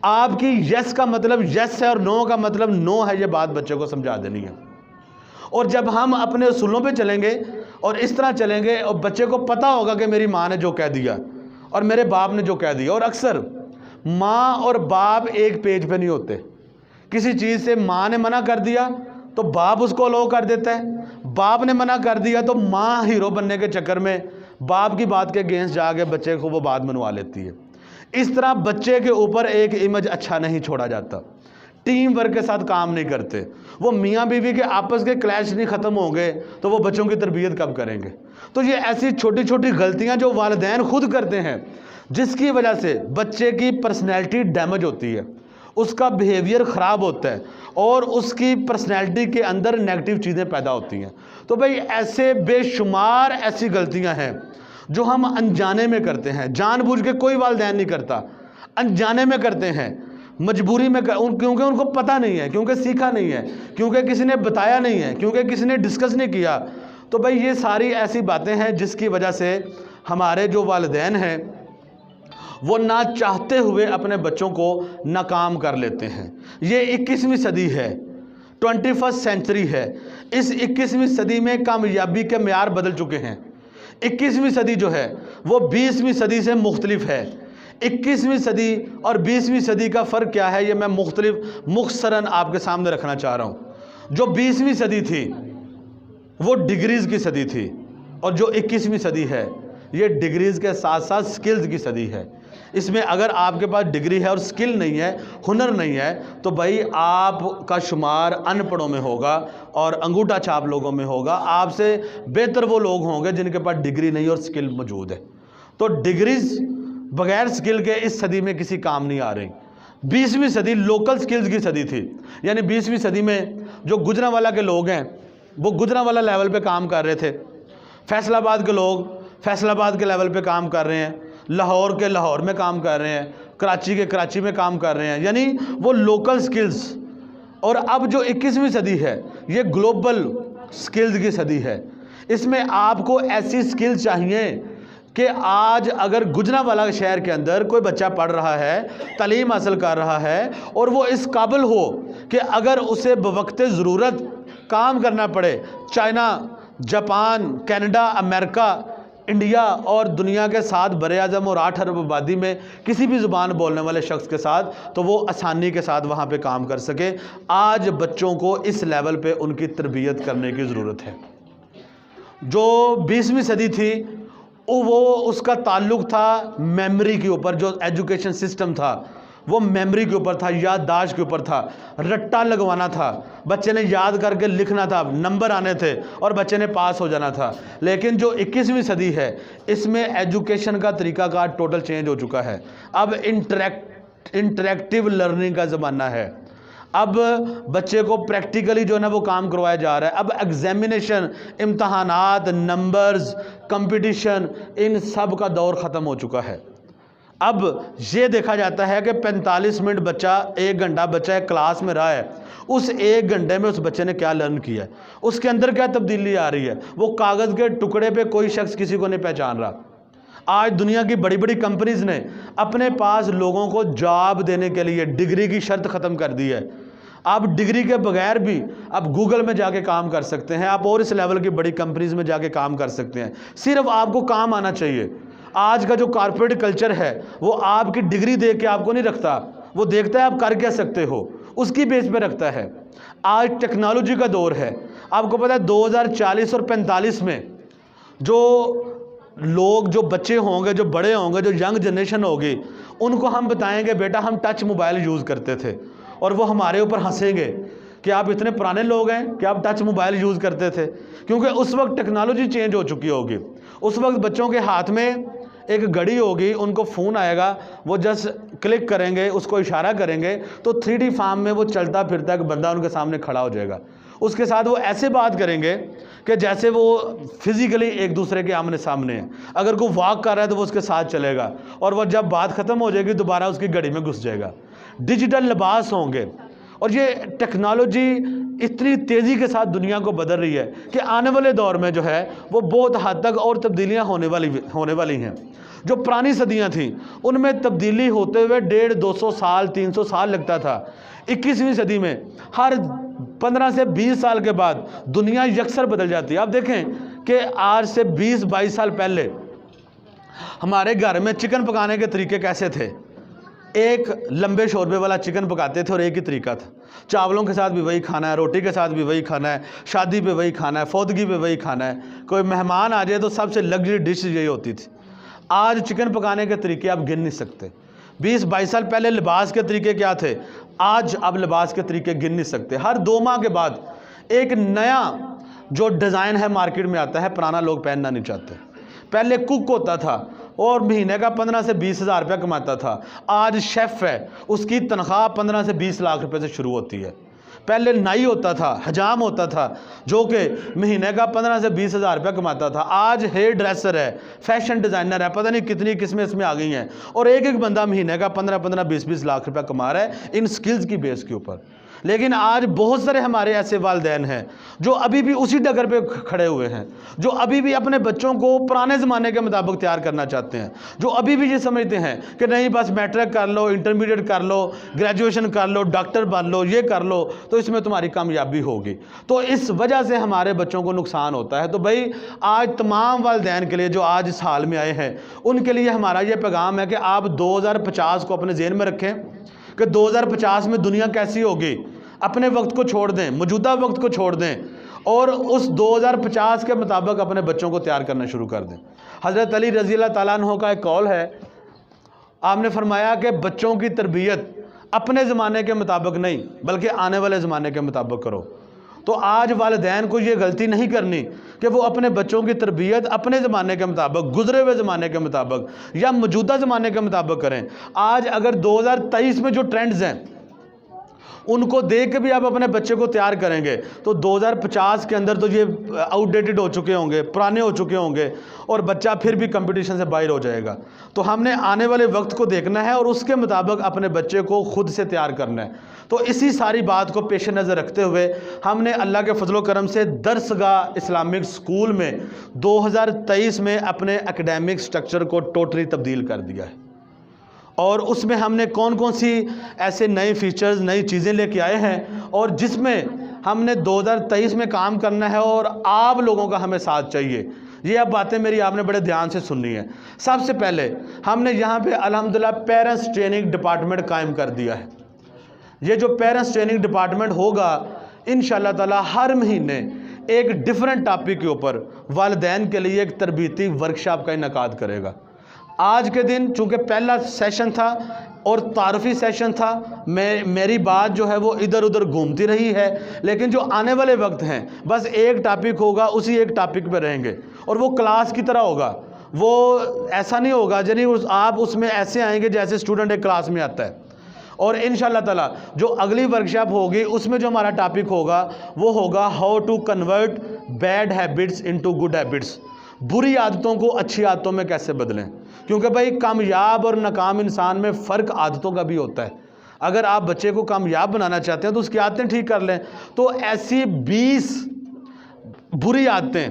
آپ کی یس کا مطلب یس ہے اور نو کا مطلب نو ہے, یہ بات بچے کو سمجھا دینی ہے. اور جب ہم اپنے اصولوں پہ چلیں گے اور اس طرح چلیں گے اور بچے کو پتہ ہوگا کہ میری ماں نے جو کہہ دیا اور میرے باپ نے جو کہہ دیا. اور اکثر ماں اور باپ ایک پیج پہ نہیں ہوتے. کسی چیز سے ماں نے منع کر دیا تو باپ اس کو الاؤ کر دیتا ہے, باپ نے منع کر دیا تو ماں ہیرو بننے کے چکر میں باپ کی بات کے اگینسٹ جا کے بچے کو وہ بات منوا لیتی ہے. اس طرح بچے کے اوپر ایک امیج اچھا نہیں چھوڑا جاتا. ٹیم ورک کے ساتھ کام نہیں کرتے. وہ میاں بیوی کے آپس کے کلیش نہیں ختم ہوں گے تو وہ بچوں کی تربیت کب کریں گے؟ تو یہ ایسی چھوٹی چھوٹی غلطیاں جو والدین خود کرتے ہیں جس کی وجہ سے بچے کی پرسنالٹی ڈیمیج ہوتی ہے, اس کا بیہیویئر خراب ہوتا ہے اور اس کی پرسنالٹی کے اندر نیگیٹو چیزیں پیدا ہوتی ہیں. تو بھئی ایسے بے شمار ایسی غلطیاں ہیں جو ہم انجانے میں کرتے ہیں. جان بوجھ کے کوئی والدین نہیں کرتا, انجانے میں کرتے ہیں, مجبوری میں کیونکہ ان کو پتہ نہیں ہے, کیونکہ سیکھا نہیں ہے, کیونکہ کسی نے بتایا نہیں ہے, کیونکہ کسی نے ڈسکس نہیں کیا. تو بھئی یہ ساری ایسی باتیں ہیں جس کی وجہ سے ہمارے جو والدین ہیں وہ نہ چاہتے ہوئے اپنے بچوں کو ناکام کر لیتے ہیں. یہ 21ویں صدی ہے, 21st سینچری ہے. اس 21ویں صدی میں کامیابی کے معیار بدل چکے ہیں. 21ویں صدی جو ہے وہ 20ویں صدی سے مختلف ہے. 21ویں صدی اور 20ویں صدی کا فرق کیا ہے یہ میں مختصراً آپ کے سامنے رکھنا چاہ رہا ہوں. جو 20ویں صدی تھی وہ ڈگریز کی صدی تھی, اور جو 21ویں صدی ہے یہ ڈگریز کے ساتھ ساتھ سکلز کی صدی ہے. اس میں اگر آپ کے پاس ڈگری ہے اور سکل نہیں ہے, ہنر نہیں ہے, تو بھائی آپ کا شمار ان پڑھوں میں ہوگا اور انگوٹھا چھاپ لوگوں میں ہوگا. آپ سے بہتر وہ لوگ ہوں گے جن کے پاس ڈگری نہیں اور سکل موجود ہے. تو ڈگریز بغیر سکل کے اس صدی میں کسی کام نہیں آ رہی. 20ویں صدی لوکل سکلز کی صدی تھی. یعنی 20ویں صدی میں جو گجرانوالہ کے لوگ ہیں وہ گجرانوالہ لیول پہ کام کر رہے تھے, فیصل آباد کے لوگ فیصل آباد کے لیول پہ کام کر رہے ہیں, لاہور کے لاہور میں کام کر رہے ہیں, کراچی کے کراچی میں کام کر رہے ہیں. یعنی وہ لوکل سکلز. اور اب جو 21ویں صدی ہے یہ گلوبل سکلز کی صدی ہے. اس میں آپ کو ایسی سکلز چاہیے کہ آج اگر گجرانوالہ شہر کے اندر کوئی بچہ پڑھ رہا ہے، تعلیم حاصل کر رہا ہے، اور وہ اس قابل ہو کہ اگر اسے بوقت ضرورت کام کرنا پڑے چائنا، جاپان، کینیڈا، امریکہ، انڈیا اور دنیا کے 7 بر اعظم اور 8 ارب آبادی میں کسی بھی زبان بولنے والے شخص کے ساتھ، تو وہ آسانی کے ساتھ وہاں پہ کام کر سکے. آج بچوں کو اس لیول پہ ان کی تربیت کرنے کی ضرورت ہے. جو 20ویں صدی تھی وہ اس کا تعلق تھا میموری کے اوپر. جو ایجوکیشن سسٹم تھا وہ میموری کے اوپر تھا، یادداشت کے اوپر تھا، رٹا لگوانا تھا، بچے نے یاد کر کے لکھنا تھا، نمبر آنے تھے اور بچے نے پاس ہو جانا تھا. لیکن جو 21ویں صدی ہے اس میں ایجوکیشن کا طریقہ کار ٹوٹل چینج ہو چکا ہے. اب انٹریکٹیو لرننگ کا زمانہ ہے. اب بچے کو پریکٹیکلی جو ہے نا وہ کام کروایا جا رہا ہے. اب ایگزامینیشن، امتحانات، نمبرز، کمپٹیشن، ان سب کا دور ختم ہو چکا ہے. اب یہ دیکھا جاتا ہے کہ 45 منٹ بچہ، 1 گھنٹہ بچہ ایک کلاس میں رہا ہے، اس 1 گھنٹے میں اس بچے نے کیا لرن کیا ہے، اس کے اندر کیا تبدیلی آ رہی ہے. وہ کاغذ کے ٹکڑے پہ کوئی شخص کسی کو نہیں پہچان رہا. آج دنیا کی بڑی بڑی کمپنیز نے اپنے پاس لوگوں کو جاب دینے کے لیے ڈگری کی شرط ختم کر دی ہے. آپ ڈگری کے بغیر بھی آپ گوگل میں جا کے کام کر سکتے ہیں، آپ اور اس لیول کی بڑی کمپنیز میں جا کے کام کر سکتے ہیں. صرف آپ کو کام آنا چاہیے. آج کا جو کارپوریٹ کلچر ہے وہ آپ کی ڈگری دیکھ کے آپ کو نہیں رکھتا، وہ دیکھتا ہے آپ کر کیا سکتے ہو، اس کی بیس پہ رکھتا ہے. آج ٹیکنالوجی کا دور ہے. آپ کو پتہ ہے 2040 اور 45 میں جو لوگ، جو بچے ہوں گے، جو بڑے ہوں گے، جو ینگ جنریشن ہوگی، ان کو ہم بتائیں گے بیٹا ہم ٹچ موبائل یوز کرتے تھے، اور وہ ہمارے اوپر ہنسیں گے کہ آپ اتنے پرانے لوگ ہیں کہ آپ ٹچ موبائل یوز کرتے تھے. کیونکہ اس وقت ٹیکنالوجی چینج ہو چکی ہوگی. اس وقت بچوں کے ہاتھ میں ایک گھڑی ہوگی، ان کو فون آئے گا، وہ جسٹ کلک کریں گے، اس کو اشارہ کریں گے تو 3D فارم میں وہ چلتا پھرتا ایک بندہ ان کے سامنے کھڑا ہو جائے گا. اس کے ساتھ وہ ایسے بات کریں گے کہ جیسے وہ فزیکلی ایک دوسرے کے آمنے سامنے ہیں. اگر کوئی واک کر رہا ہے تو وہ اس کے ساتھ چلے گا، اور وہ جب بات ختم ہو جائے گی دوبارہ اس کی گھڑی میں گھس جائے گا. ڈیجیٹل لباس ہوں گے. اور یہ ٹیکنالوجی اتنی تیزی کے ساتھ دنیا کو بدل رہی ہے کہ آنے والے دور میں جو ہے وہ بہت حد تک اور تبدیلیاں ہونے والی ہیں. جو پرانی صدیاں تھیں ان میں تبدیلی ہوتے ہوئے 150-200 سال 300 سال لگتا تھا. 21ویں صدی میں ہر 15 سے 20 سال کے بعد دنیا یکسر بدل جاتی ہے. آپ دیکھیں کہ آج سے 20-22 سال پہلے ہمارے گھر میں چکن پکانے کے طریقے کیسے تھے. ایک لمبے شوربے والا چکن پکاتے تھے اور ایک ہی طریقہ تھا. چاولوں کے ساتھ بھی وہی کھانا ہے، روٹی کے ساتھ بھی وہی کھانا ہے، شادی پہ وہی کھانا ہے، فوتگی پہ وہی کھانا ہے. کوئی مہمان آ جائے تو سب سے لگژری ڈش یہی ہوتی تھی. آج چکن پکانے کے طریقے آپ گن نہیں سکتے. 20-22 سال پہلے لباس کے طریقے کیا تھے، آج آپ لباس کے طریقے گن نہیں سکتے. ہر 2 ماہ کے بعد ایک نیا جو ڈیزائن ہے مارکیٹ میں آتا ہے، پرانا لوگ پہننا نہیں چاہتے. پہلے کک ہوتا تھا اور مہینے کا 15 سے 20 ہزار روپیہ کماتا تھا. آج شیف ہے، اس کی تنخواہ 15 سے 20 لاکھ روپے سے شروع ہوتی ہے. پہلے نائی ہوتا تھا، حجام ہوتا تھا، جو کہ مہینے کا 15 سے 20 ہزار روپیہ کماتا تھا. آج ہیئر ڈریسر ہے، فیشن ڈیزائنر ہے، پتہ نہیں کتنی قسمیں اس میں آ گئی ہیں، اور ایک بندہ مہینے کا 15-20 لاکھ روپیہ کما رہا ہے ان سکلز کی بیس کے اوپر. لیکن آج بہت سارے ہمارے ایسے والدین ہیں جو ابھی بھی اسی ڈگر پہ کھڑے ہوئے ہیں، جو ابھی بھی اپنے بچوں کو پرانے زمانے کے مطابق تیار کرنا چاہتے ہیں، جو ابھی بھی یہ سمجھتے ہیں کہ نہیں بس میٹرک کر لو، انٹرمیڈیٹ کر لو، گریجویشن کر لو، ڈاکٹر بن لو، یہ کر لو تو اس میں تمہاری کامیابی ہوگی. تو اس وجہ سے ہمارے بچوں کو نقصان ہوتا ہے. تو بھائی آج تمام والدین کے لیے جو آج اس حال میں آئے ہیں ان کے لیے ہمارا یہ پیغام ہے کہ آپ 2050 کو اپنے ذہن میں رکھیں کہ 2050 میں دنیا کیسی ہوگی. اپنے وقت کو چھوڑ دیں، موجودہ وقت کو چھوڑ دیں اور اس 2050 کے مطابق اپنے بچوں کو تیار کرنا شروع کر دیں. حضرت علی رضی اللہ تعالیٰ عنہ کا ایک قول ہے، آپ نے فرمایا کہ بچوں کی تربیت اپنے زمانے کے مطابق نہیں بلکہ آنے والے زمانے کے مطابق کرو. تو آج والدین کو یہ غلطی نہیں کرنی کہ وہ اپنے بچوں کی تربیت اپنے زمانے کے مطابق، گزرے ہوئے زمانے کے مطابق یا موجودہ زمانے کے مطابق کریں. آج اگر 2023 میں جو ٹرینڈز ہیں ان کو دیکھ کے بھی آپ اپنے بچے کو تیار کریں گے تو 2050 کے اندر تو یہ آؤٹ ڈیٹڈ ہو چکے ہوں گے، پرانے ہو چکے ہوں گے، اور بچہ پھر بھی کمپٹیشن سے باہر ہو جائے گا۔ تو ہم نے آنے والے وقت کو دیکھنا ہے اور اس کے مطابق اپنے بچے کو خود سے تیار کرنا ہے۔ تو اسی ساری بات کو پیش نظر رکھتے ہوئے ہم نے اللہ کے فضل و کرم سے درسگاہ اسلامک سکول میں 2023 میں اپنے اکیڈیمک سٹرکچر کو ٹوٹلی تبدیل کر دیا ہے، اور اس میں ہم نے کون کون سی ایسے نئے فیچرز، نئی چیزیں لے کے آئے ہیں، اور جس میں ہم نے 2023 میں کام کرنا ہے، اور آپ لوگوں کا ہمیں ساتھ چاہیے۔ یہ اب باتیں میری آپ نے بڑے دھیان سے سننی ہے۔ سب سے پہلے ہم نے یہاں پہ الحمدللہ پیرنٹس ٹریننگ ڈپارٹمنٹ قائم کر دیا ہے۔ یہ جو پیرنٹس ٹریننگ ڈپارٹمنٹ ہوگا انشاءاللہ تعالی ہر مہینے ایک ڈیفرنٹ ٹاپک کے اوپر والدین کے لیے ایک تربیتی ورکشاپ کا انعقاد کرے گا۔ آج کے دن چونکہ پہلا سیشن تھا اور تعارفی سیشن تھا، میری بات جو ہے وہ ادھر ادھر گھومتی رہی ہے، لیکن جو آنے والے وقت ہیں بس ایک ٹاپک ہوگا، اسی ایک ٹاپک پہ رہیں گے، اور وہ کلاس کی طرح ہوگا۔ وہ ایسا نہیں ہوگا یعنی آپ اس میں ایسے آئیں گے جیسے اسٹوڈنٹ ایک کلاس میں آتا ہے۔ اور انشاءاللہ تعالی جو اگلی ورکشاپ ہوگی اس میں جو ہمارا ٹاپک ہوگا وہ ہوگا how to convert bad habits into good habits, بری عادتوں کو اچھی عادتوں میں کیسے بدلیں، کیونکہ بھائی کامیاب اور ناکام انسان میں فرق عادتوں کا بھی ہوتا ہے۔ اگر آپ بچے کو کامیاب بنانا چاہتے ہیں تو اس کی عادتیں ٹھیک کر لیں۔ تو ایسی 20 بری عادتیں،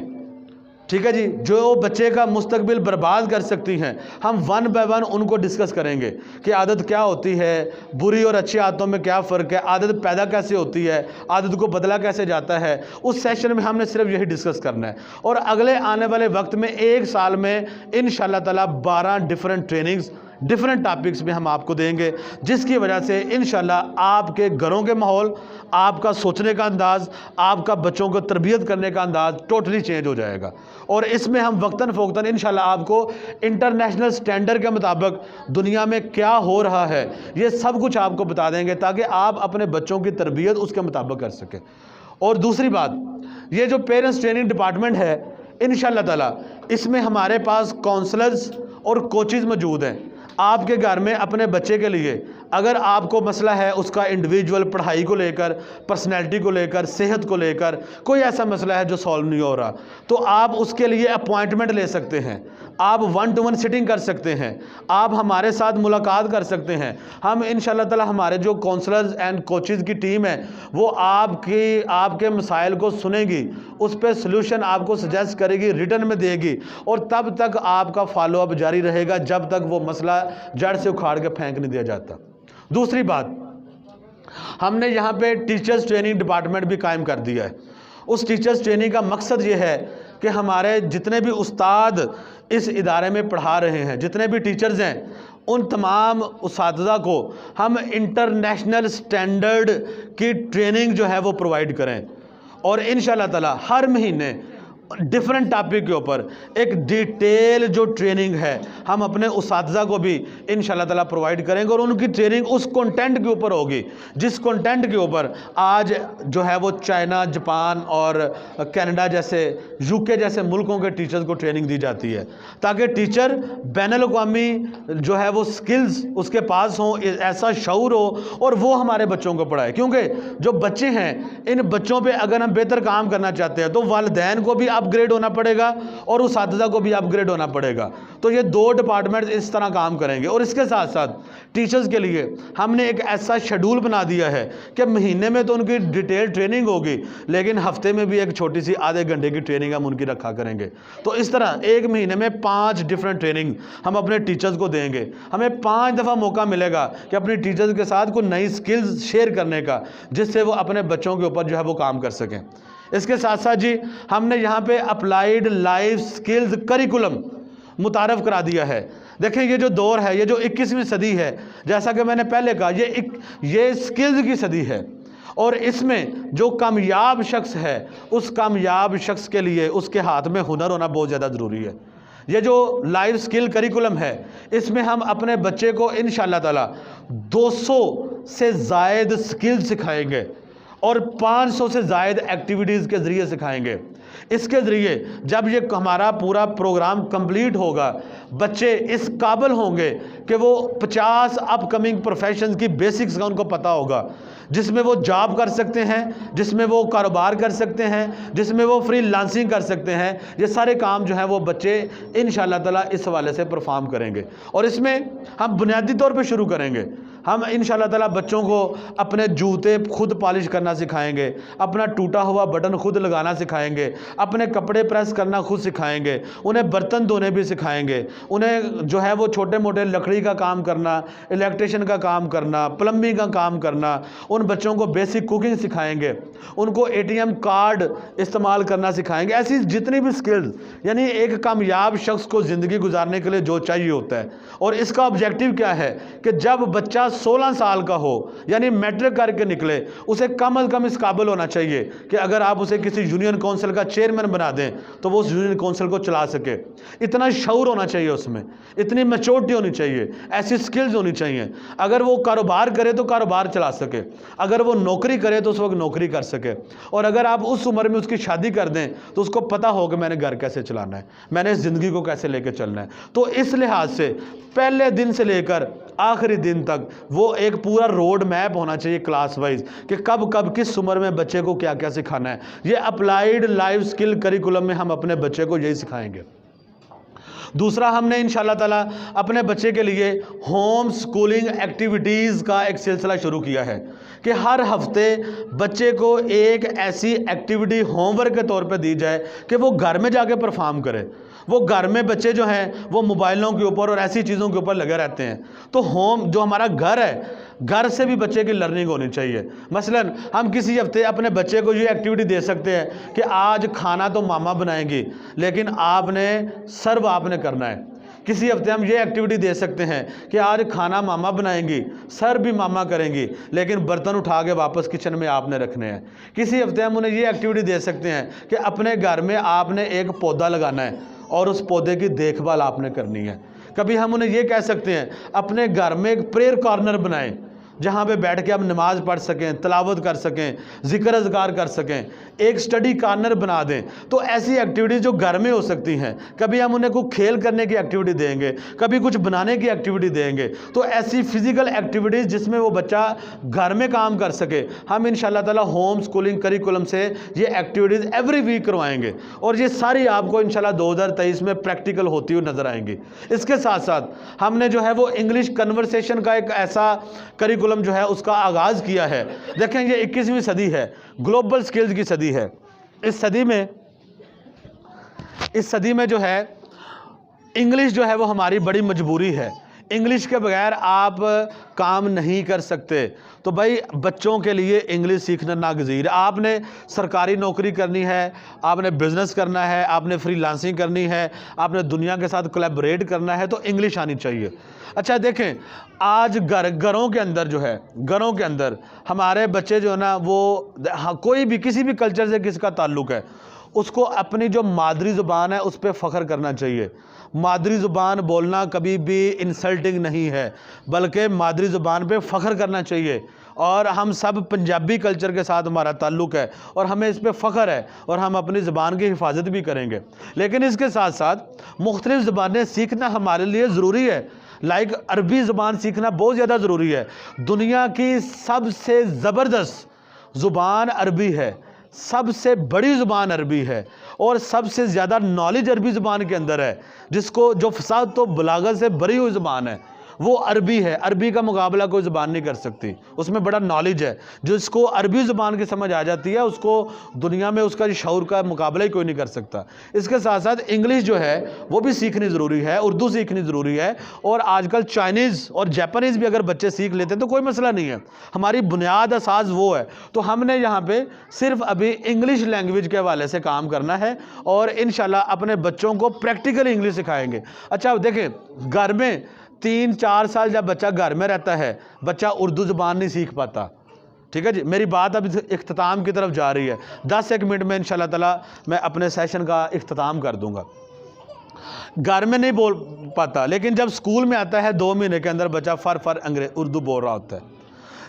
ٹھیک ہے جی، جو بچے کا مستقبل برباد کر سکتی ہیں، ہم ون بائی ون ان کو ڈسکس کریں گے کہ عادت کیا ہوتی ہے، بری اور اچھی عادتوں میں کیا فرق ہے، عادت پیدا کیسے ہوتی ہے، عادت کو بدلا کیسے جاتا ہے۔ اس سیشن میں ہم نے صرف یہی ڈسکس کرنا ہے، اور اگلے آنے والے وقت میں ایک سال میں انشاءاللہ تعالی 12 ڈیفرنٹ ٹریننگز ڈیفرنٹ ٹاپکس میں ہم آپ کو دیں گے، جس کی وجہ سے انشاءاللہ آپ کے گھروں کے ماحول، آپ کا سوچنے کا انداز، آپ کا بچوں کو تربیت کرنے کا انداز ٹوٹلی چینج ہو جائے گا۔ اور اس میں ہم وقتاً فوقتاً انشاءاللہ آپ کو انٹرنیشنل سٹینڈرڈ کے مطابق دنیا میں کیا ہو رہا ہے یہ سب کچھ آپ کو بتا دیں گے، تاکہ آپ اپنے بچوں کی تربیت اس کے مطابق کر سکیں۔ اور دوسری بات، یہ جو پیرنٹس ٹریننگ ڈپارٹمنٹ ہے انشاءاللہ تعالی اس میں ہمارے پاس کونسلرز اور کوچز موجود ہیں۔ آپ کے گھر میں اپنے بچے کے لیے اگر آپ کو مسئلہ ہے اس کا انڈیویجول پڑھائی کو لے کر، پرسنالٹی کو لے کر، صحت کو لے کر کوئی ایسا مسئلہ ہے جو سالو نہیں ہو رہا، تو آپ اس کے لیے اپوائنٹمنٹ لے سکتے ہیں، آپ 1 to 1 سٹنگ کر سکتے ہیں، آپ ہمارے ساتھ ملاقات کر سکتے ہیں۔ ہم انشاءاللہ تعالی ہمارے جو کونسلرز اینڈ کوچز کی ٹیم ہے وہ آپ کے مسائل کو سنے گی، اس پہ سلوشن آپ کو سجیسٹ کرے گی، ریٹن میں دے گی، اور تب تک آپ کا فالو اپ جاری رہے گا جب تک وہ مسئلہ جڑ سے اکھاڑ کے پھینک نہیں دیا جاتا۔ دوسری بات، ہم نے یہاں پہ ٹیچرز ٹریننگ ڈپارٹمنٹ بھی قائم کر دیا ہے۔ اس ٹیچرز ٹریننگ کا مقصد یہ ہے کہ ہمارے جتنے بھی استاد اس ادارے میں پڑھا رہے ہیں، جتنے بھی ٹیچرز ہیں، ان تمام اساتذہ کو ہم انٹرنیشنل سٹینڈرڈ کی ٹریننگ جو ہے وہ پرووائڈ کریں، اور انشاءاللہ تعالی ہر مہینے ڈیفرنٹ ٹاپک کے اوپر ایک ڈیٹیل جو ٹریننگ ہے ہم اپنے اساتذہ کو بھی انشاءاللہ تعالی پرووائڈ کریں گے، اور ان کی ٹریننگ اس کنٹینٹ کے اوپر ہوگی جس کنٹینٹ کے اوپر آج جو ہے وہ چائنا، جاپان اور کینیڈا جیسے UK جیسے ملکوں کے ٹیچرز کو ٹریننگ دی جاتی ہے، تاکہ ٹیچر بین الاقوامی جو ہے وہ سکلز اس کے پاس ہوں، ایسا شعور ہو، اور وہ ہمارے بچوں کو پڑھائے۔ کیونکہ جو بچے ہیں ان بچوں پہ اگر ہم بہتر کام کرنا چاہتے ہیں تو والدین کو بھی اپ گریڈ ہونا پڑے گا اور اساتذہ کو بھی اپ گریڈ ہونا پڑے گا۔ تو یہ 2 ڈپارٹمنٹ اس طرح کام کریں گے، اور اس کے ساتھ ساتھ ٹیچرز کے لیے ہم نے ایک ایسا شیڈول بنا دیا ہے کہ مہینے میں تو ان کی ڈیٹیل ٹریننگ ہوگی، لیکن ہفتے میں بھی ایک چھوٹی سی آدھے گھنٹے کی ٹریننگ ہم ان کی رکھا کریں گے۔ تو اس طرح ایک مہینے میں 5 ڈیفرنٹ ٹریننگ ہم اپنے ٹیچرز کو دیں گے۔ ہمیں 5 دفعہ موقع ملے گا کہ اپنی ٹیچرز کے ساتھ کوئی نئی سکلز شیئر کرنے کا، جس سے وہ اپنے بچوں کے اوپر جو ہے وہ کام کر سکیں۔ اس کے ساتھ ساتھ جی ہم نے یہاں پہ اپلائیڈ لائف سکلز کریکولم متعارف کرا دیا ہے۔ دیکھیں یہ جو دور ہے، یہ جو 21ویں صدی ہے، جیسا کہ میں نے پہلے کہا یہ سکلز کی صدی ہے، اور اس میں جو کامیاب شخص ہے اس کامیاب شخص کے لیے اس کے ہاتھ میں ہنر ہونا بہت زیادہ ضروری ہے۔ یہ جو لائف سکل کریکولم ہے اس میں ہم اپنے بچے کو انشاءاللہ تعالی 200 سے زائد سکل سکھائیں گے، اور 500 سے زائد ایکٹیویٹیز کے ذریعے سکھائیں گے۔ اس کے ذریعے جب یہ ہمارا پورا پروگرام کمپلیٹ ہوگا، بچے اس قابل ہوں گے کہ وہ 50 اپ کمنگ پروفیشنز کی بیسکس کا ان کو پتہ ہوگا، جس میں وہ جاب کر سکتے ہیں، جس میں وہ کاروبار کر سکتے ہیں، جس میں وہ فری لانسنگ کر سکتے ہیں۔ یہ سارے کام جو ہیں وہ بچے انشاءاللہ تعالیٰ اس حوالے سے پرفارم کریں گے، اور اس میں ہم بنیادی طور پہ شروع کریں گے۔ ہم انشاءاللہ تعالیٰ بچوں کو اپنے جوتے خود پالش کرنا سکھائیں گے، اپنا ٹوٹا ہوا بٹن خود لگانا سکھائیں گے، اپنے کپڑے پریس کرنا خود سکھائیں گے، انہیں برتن دھونے بھی سکھائیں گے، انہیں جو ہے وہ چھوٹے موٹے لکڑی کا کام کرنا، الیکٹریشین کا کام کرنا، پلمبنگ کا کام کرنا، ان بچوں کو بیسک کوکنگ سکھائیں گے، ان کو ATM کارڈ استعمال کرنا سکھائیں گے۔ ایسی جتنی بھی سکلز، یعنی ایک کامیاب شخص کو زندگی گزارنے کے لیے جو چاہیے ہوتا ہے، اور اس کا آبجیکٹیو کیا ہے کہ جب بچہ 16 سال کا ہو، یعنی میٹرک کر کے نکلے، اسے کم از کم اس قابل ہونا چاہیے کہ اگر آپ اسے کسی یونین کونسل کا چیئرمین بنا دیں تو وہ اس یونین کونسل کو چلا سکے۔ اتنا شعور ہونا چاہیے اس میں، اتنی میچورٹی ہونی چاہیے، ایسی سکلز ہونی چاہیے۔ اگر وہ کاروبار کرے تو کاروبار چلا سکے، اگر وہ نوکری کرے تو اس وقت نوکری کر سکے، اور اگر آپ اس عمر میں اس کی شادی کر دیں تو اس کو پتہ ہو کہ میں نے گھر کیسے چلانا ہے، میں نے اس زندگی کو کیسے لے کے چلنا ہے۔ تو اس لحاظ سے پہلے دن سے لے کر آخری دن تک وہ ایک پورا روڈ میپ ہونا چاہیے کلاس وائز، کہ کب کب کس عمر میں بچے کو کیا کیا سکھانا ہے۔ یہ اپلائیڈ لائف سکل کریکولم میں ہم اپنے بچے کو یہی سکھائیں گے۔ دوسرا، ہم نے انشاءاللہ تعالیٰ اپنے بچے کے لیے ہوم سکولنگ ایکٹیویٹیز کا ایک سلسلہ شروع کیا ہے کہ ہر ہفتے بچے کو ایک ایسی ایکٹیویٹی ہوم ورک کے طور پہ دی جائے کہ وہ گھر میں جا کے پرفارم کرے۔ وہ گھر میں بچے جو ہیں وہ موبائلوں کے اوپر اور ایسی چیزوں کے اوپر لگے رہتے ہیں، تو ہوم جو ہمارا گھر ہے، گھر سے بھی بچے کی لرننگ ہونی چاہیے۔ مثلا ہم کسی ہفتے اپنے بچے کو یہ ایکٹیویٹی دے سکتے ہیں کہ آج کھانا تو ماما بنائیں گی لیکن آپ نے سرو آپ نے کرنا ہے۔ کسی ہفتے ہم یہ ایکٹیویٹی دے سکتے ہیں کہ آج کھانا ماما بنائیں گی، سر بھی ماما کریں گی، لیکن برتن اٹھا کے واپس کچن میں آپ نے رکھنے ہیں۔ کسی ہفتے ہم انہیں یہ ایکٹیویٹی دے سکتے ہیں کہ اپنے گھر میں آپ نے ایک پودا لگانا ہے اور اس پودے کی دیکھ بھال آپ نے کرنی ہے۔ کبھی ہم انہیں یہ کہہ سکتے ہیں اپنے گھر میں ایک پریئر کارنر بنائیں جہاں پہ بیٹھ کے ہم نماز پڑھ سکیں، تلاوت کر سکیں، ذکر اذکار کر سکیں، ایک سٹڈی کارنر بنا دیں۔ تو ایسی ایکٹیویٹیز جو گھر میں ہو سکتی ہیں، کبھی ہم انہیں کوئی کھیل کرنے کی ایکٹیویٹی دیں گے، کبھی کچھ بنانے کی ایکٹیویٹی دیں گے۔ تو ایسی فزیکل ایکٹیویٹیز جس میں وہ بچہ گھر میں کام کر سکے، ہم انشاءاللہ تعالیٰ ہوم سکولنگ کریکولم سے یہ ایکٹیویٹیز ایوری ویک کروائیں گے، اور یہ ساری آپ کو انشاءاللہ 2023 میں پریکٹیکل ہوتی ہوئی نظر آئیں گی۔ اس کے ساتھ ساتھ ہم نے جو ہے وہ انگلش کنورسیشن کا ایک ایسا کریکولم جو ہے اس کا آغاز کیا ہے۔ دیکھیں یہ 21ویں صدی ہے، گلوبل سکلز کی صدی ہے۔ اس صدی میں جو ہے انگلش جو ہے وہ ہماری بڑی مجبوری ہے۔ انگلش کے بغیر آپ کام نہیں کر سکتے۔ تو بھائی بچوں کے لیے انگلش سیکھنا ناگزیر ہے۔ آپ نے سرکاری نوکری کرنی ہے، آپ نے بزنس کرنا ہے، آپ نے فری لانسنگ کرنی ہے، آپ نے دنیا کے ساتھ کولیبریٹ کرنا ہے، تو انگلش آنی چاہیے۔ اچھا دیکھیں آج گھروں کے اندر ہمارے بچے جو ہے نا وہ کوئی بھی کسی بھی کلچر سے کس کا تعلق ہے، اس کو اپنی جو مادری زبان ہے اس پہ فخر کرنا چاہیے۔ مادری زبان بولنا کبھی بھی انسلٹنگ نہیں ہے، بلکہ مادری زبان پہ فخر کرنا چاہیے۔ اور ہم سب پنجابی کلچر کے ساتھ ہمارا تعلق ہے اور ہمیں اس پہ فخر ہے، اور ہم اپنی زبان کی حفاظت بھی کریں گے۔ لیکن اس کے ساتھ ساتھ مختلف زبانیں سیکھنا ہمارے لیے ضروری ہے۔ لائک عربی زبان سیکھنا بہت زیادہ ضروری ہے۔ دنیا کی سب سے زبردست زبان عربی ہے، سب سے بڑی زبان عربی ہے، اور سب سے زیادہ نالج عربی زبان کے اندر ہے، جس کو جو فصاحت و بلاغت سے بھری ہوئی زبان ہے وہ عربی ہے۔ عربی کا مقابلہ کوئی زبان نہیں کر سکتی، اس میں بڑا نالج ہے۔ جس کو عربی زبان کی سمجھ آ جاتی ہے اس کو دنیا میں اس کا شعور کا مقابلہ ہی کوئی نہیں کر سکتا۔ اس کے ساتھ ساتھ انگلش جو ہے وہ بھی سیکھنی ضروری ہے، اردو سیکھنی ضروری ہے، اور آج کل چائنیز اور جاپانیز بھی اگر بچے سیکھ لیتے ہیں تو کوئی مسئلہ نہیں ہے۔ ہماری بنیاد اساس وہ ہے، تو ہم نے یہاں پہ صرف ابھی انگلش لینگویج کے حوالے سے کام کرنا ہے، اور انشاءاللہ اپنے بچوں کو پریکٹیکل انگلش سکھائیں گے۔ اچھا دیکھیں گھر میں 3-4 سال جب بچہ گھر میں رہتا ہے، بچہ اردو زبان نہیں سیکھ پاتا۔ ٹھیک ہے جی، میری بات اب اختتام کی طرف جا رہی ہے۔ 10 منٹ میں انشاءاللہ تعالیٰ میں اپنے سیشن کا اختتام کر دوں گا۔ گھر میں نہیں بول پاتا، لیکن جب سکول میں آتا ہے 2 مہینے کے اندر بچہ فر اردو بول رہا ہوتا ہے۔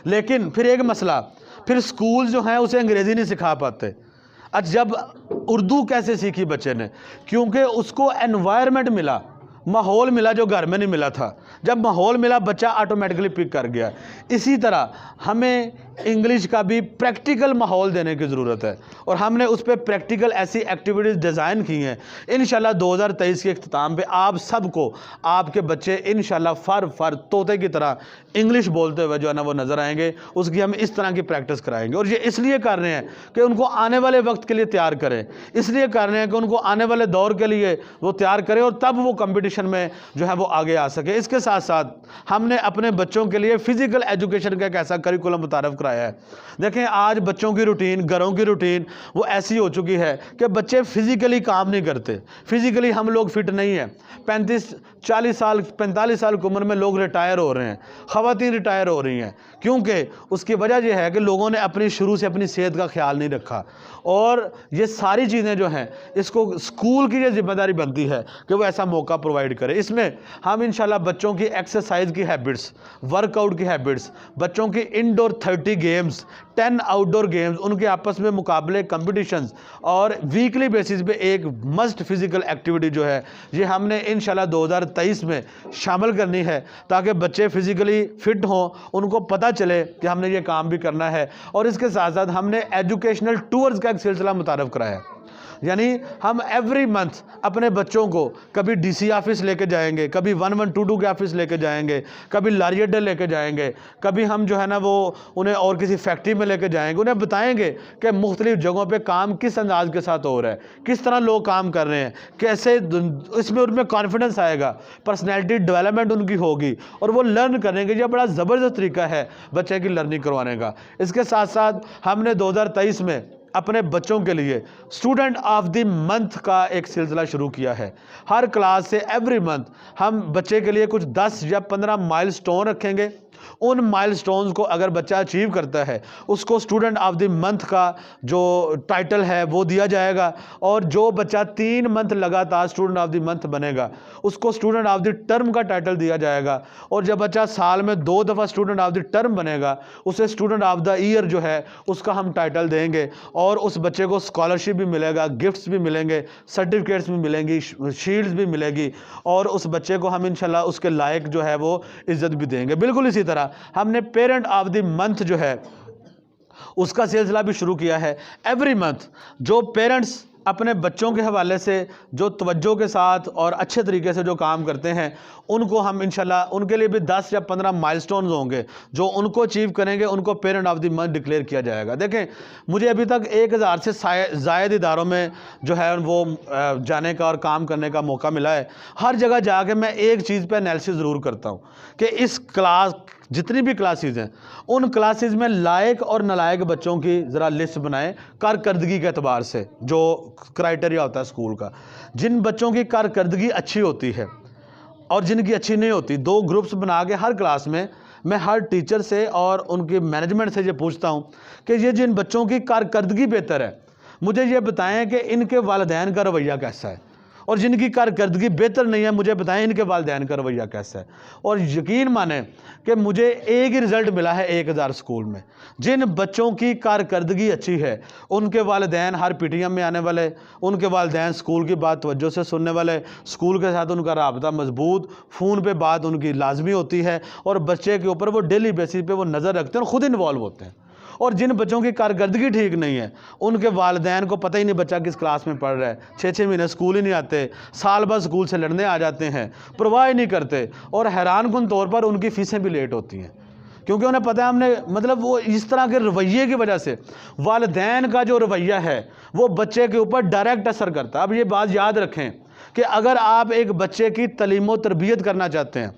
لیکن پھر ایک مسئلہ، پھر سکول جو ہیں اسے انگریزی نہیں سکھا پاتے. اچھا جب اردو کیسے سیکھی بچے نے؟ کیونکہ اس کو انوائرمنٹ ملا، ماحول ملا جو گھر میں نہیں ملا تھا. جب ماحول ملا بچہ آٹومیٹکلی پک کر گیا. اسی طرح ہمیں انگلش کا بھی پریکٹیکل ماحول دینے کی ضرورت ہے، اور ہم نے اس پہ پریکٹیکل ایسی ایکٹیویٹیز ڈیزائن کی ہیں. انشاءاللہ 2023 کے اختتام پہ آپ سب کو آپ کے بچے انشاءاللہ فر طوطے کی طرح انگلش بولتے ہوئے جو ہے نا وہ نظر آئیں گے. اس کی ہم اس طرح کی پریکٹس کرائیں گے، اور یہ اس لیے کر رہے ہیں کہ ان کو آنے والے وقت کے لیے تیار کریں، اس لیے کر رہے ہیں کہ ان کو آنے والے دور کے لیے وہ تیار کریں، اور تب وہ کمپٹیشن میں جو ہے وہ آگے آ سکے. اس کے ساتھ ساتھ ہم نے اپنے بچوں کے لیے فزیکل ایجوکیشن کا ایک ایسا کریکولم متعارف کرایا ہے. دیکھیں آج بچوں کی روٹین، گھروں کی روٹین وہ ایسی ہو چکی ہے کہ بچے فزیکلی کام نہیں کرتے. فزیکلی ہم لوگ فٹ نہیں ہیں. 45 سال کی عمر میں لوگ ریٹائر ہو رہے ہیں، خواتین ریٹائر ہو رہی ہیں. کیونکہ اس کی وجہ یہ ہے کہ لوگوں نے شروع سے اپنی صحت کا خیال نہیں رکھا. اور یہ ساری چیزیں جو ہیں اس کو اسکول کی یہ ذمہ داری بنتی ہے کہ وہ ایسا موقع پرووائڈ کرے. اس میں ہم انشاءاللہ بچوں کی ایکسرسائز کی ہیبٹس، ورک آؤٹ کی ہیبٹس، بچوں کی انڈور 30 گیمز، 10 آؤٹ ڈور گیمز، ان کے آپس میں مقابلے، کمپٹیشنز، اور ویکلی بیسس پہ ایک مسٹ فزیکل ایکٹیویٹی جو ہے یہ ہم نے انشاءاللہ 2023 میں شامل کرنی ہے، تاکہ بچے فزیکلی فٹ ہوں، ان کو پتہ چلے کہ ہم نے یہ کام بھی کرنا ہے. اور اس کے ساتھ ساتھ ہم نے ایجوکیشنل ٹورز کا ایک سلسلہ متعارف کرایا ہے. یعنی ہم ایوری منتھ اپنے بچوں کو کبھی ڈی سی آفس لے کے جائیں گے، کبھی 1122 کے آفس لے کے جائیں گے، کبھی لاری اڈے لے کے جائیں گے، کبھی ہم جو ہے نا وہ انہیں اور کسی فیکٹری میں لے کے جائیں گے. انہیں بتائیں گے کہ مختلف جگہوں پہ کام کس انداز کے ساتھ ہو رہا ہے، کس طرح لوگ کام کر رہے ہیں، کیسے اس میں ان میں کانفیڈنس آئے گا، پرسنالٹی ڈیولپمنٹ ان کی ہوگی، اور وہ لرن کریں گے. یہ بڑا زبردست طریقہ ہے بچے کی لرننگ کروانے کا. اس کے ساتھ ساتھ ہم نے 2023 میں اپنے بچوں کے لیے اسٹوڈنٹ آف دی منتھ کا ایک سلسلہ شروع کیا ہے. ہر کلاس سے ایوری منتھ ہم بچے کے لیے کچھ 10 یا 15 مائل سٹون رکھیں گے. ان مائل سٹونز کو اگر بچہ اچیو کرتا ہے اس کو اسٹوڈنٹ آف دی منتھ کا جو ٹائٹل ہے وہ دیا جائے گا. اور جو بچہ 3 منتھ لگاتار اسٹوڈنٹ آف دی منتھ بنے گا اس کو اسٹوڈنٹ آف دی ٹرم کا ٹائٹل دیا جائے گا. اور جب بچہ سال میں 2 دفعہ اسٹوڈنٹ آف دی ٹرم بنے گا اسے اسٹوڈنٹ آف دا ایئر جو ہے اس کا ہم ٹائٹل دیں گے. اور اس بچے کو اسکالرشپ بھی ملے گا، گفٹس بھی ملیں گے، سرٹیفکیٹس بھی ملیں گی، شیلڈز بھی ملے گی، اور اس بچے کو ہم انشاءاللہ اس کے لائق جو ہے وہ عزت بھی دیں گے. بالکل اسی طرح ہم نے پیرنٹ آف دی منتھ جو ہے اس کا سلسلہ بھی شروع کیا ہے. ایوری منتھ جو پیرنٹس اپنے بچوں کے حوالے سے جو توجہ کے ساتھ اور اچھے طریقے سے جو کام کرتے ہیں ان کو ہم انشاءاللہ ان کے لیے بھی 10 یا 15 مائل سٹونز ہوں گے جو ان کو اچیو کریں گے، ان کو parent of the month declare کیا جائے گا. دیکھیں مجھے ابھی تک 1000 سے زائد اداروں میں جو ہے وہ جانے کا اور کام کرنے کا موقع ملا ہے. ہر جگہ جا کے میں ایک چیز پہ انالیسس ضرور کرتا ہوں کہ اس کلاس جتنی بھی کلاسز ہیں ان کلاسز میں لائق اور نالائق بچوں کی ذرا لسٹ بنائیں کارکردگی کے اعتبار سے. جو کرائٹیریا ہوتا ہے اسکول کا، جن بچوں کی کارکردگی اچھی ہوتی ہے اور جن کی اچھی نہیں ہوتی، 2 گروپس بنا کے ہر کلاس میں میں ہر ٹیچر سے اور ان کی مینجمنٹ سے یہ پوچھتا ہوں کہ یہ جن بچوں کی کارکردگی بہتر ہے مجھے یہ بتائیں کہ ان کے والدین کا رویہ کیسا ہے، اور جن کی کارکردگی بہتر نہیں ہے مجھے بتائیں ان کے والدین کا رویہ کیسا ہے. اور یقین مانیں کہ مجھے ایک ہی رزلٹ ملا ہے 1000 سکول میں. جن بچوں کی کارکردگی اچھی ہے ان کے والدین ہر پی ٹی ایم میں آنے والے، ان کے والدین سکول کی بات توجہ سے سننے والے، سکول کے ساتھ ان کا رابطہ مضبوط، فون پہ بات ان کی لازمی ہوتی ہے، اور بچے کے اوپر وہ ڈیلی بیسس پہ وہ نظر رکھتے ہیں اور خود انوالو ہوتے ہیں. اور جن بچوں کی کارکردگی ٹھیک نہیں ہے ان کے والدین کو پتہ ہی نہیں بچہ کس کلاس میں پڑھ رہا ہے، 6 مہینے سکول ہی نہیں آتے، سال بعد سکول سے لڑنے آ جاتے ہیں، پرواہ نہیں کرتے، اور حیران کن طور پر ان کی فیسیں بھی لیٹ ہوتی ہیں کیونکہ انہیں پتہ ہے ہم نے مطلب وہ اس طرح کے رویے کی وجہ سے والدین کا جو رویہ ہے وہ بچے کے اوپر ڈائریکٹ اثر کرتا ہے. اب یہ بات یاد رکھیں کہ اگر آپ ایک بچے کی تعلیم و تربیت کرنا چاہتے ہیں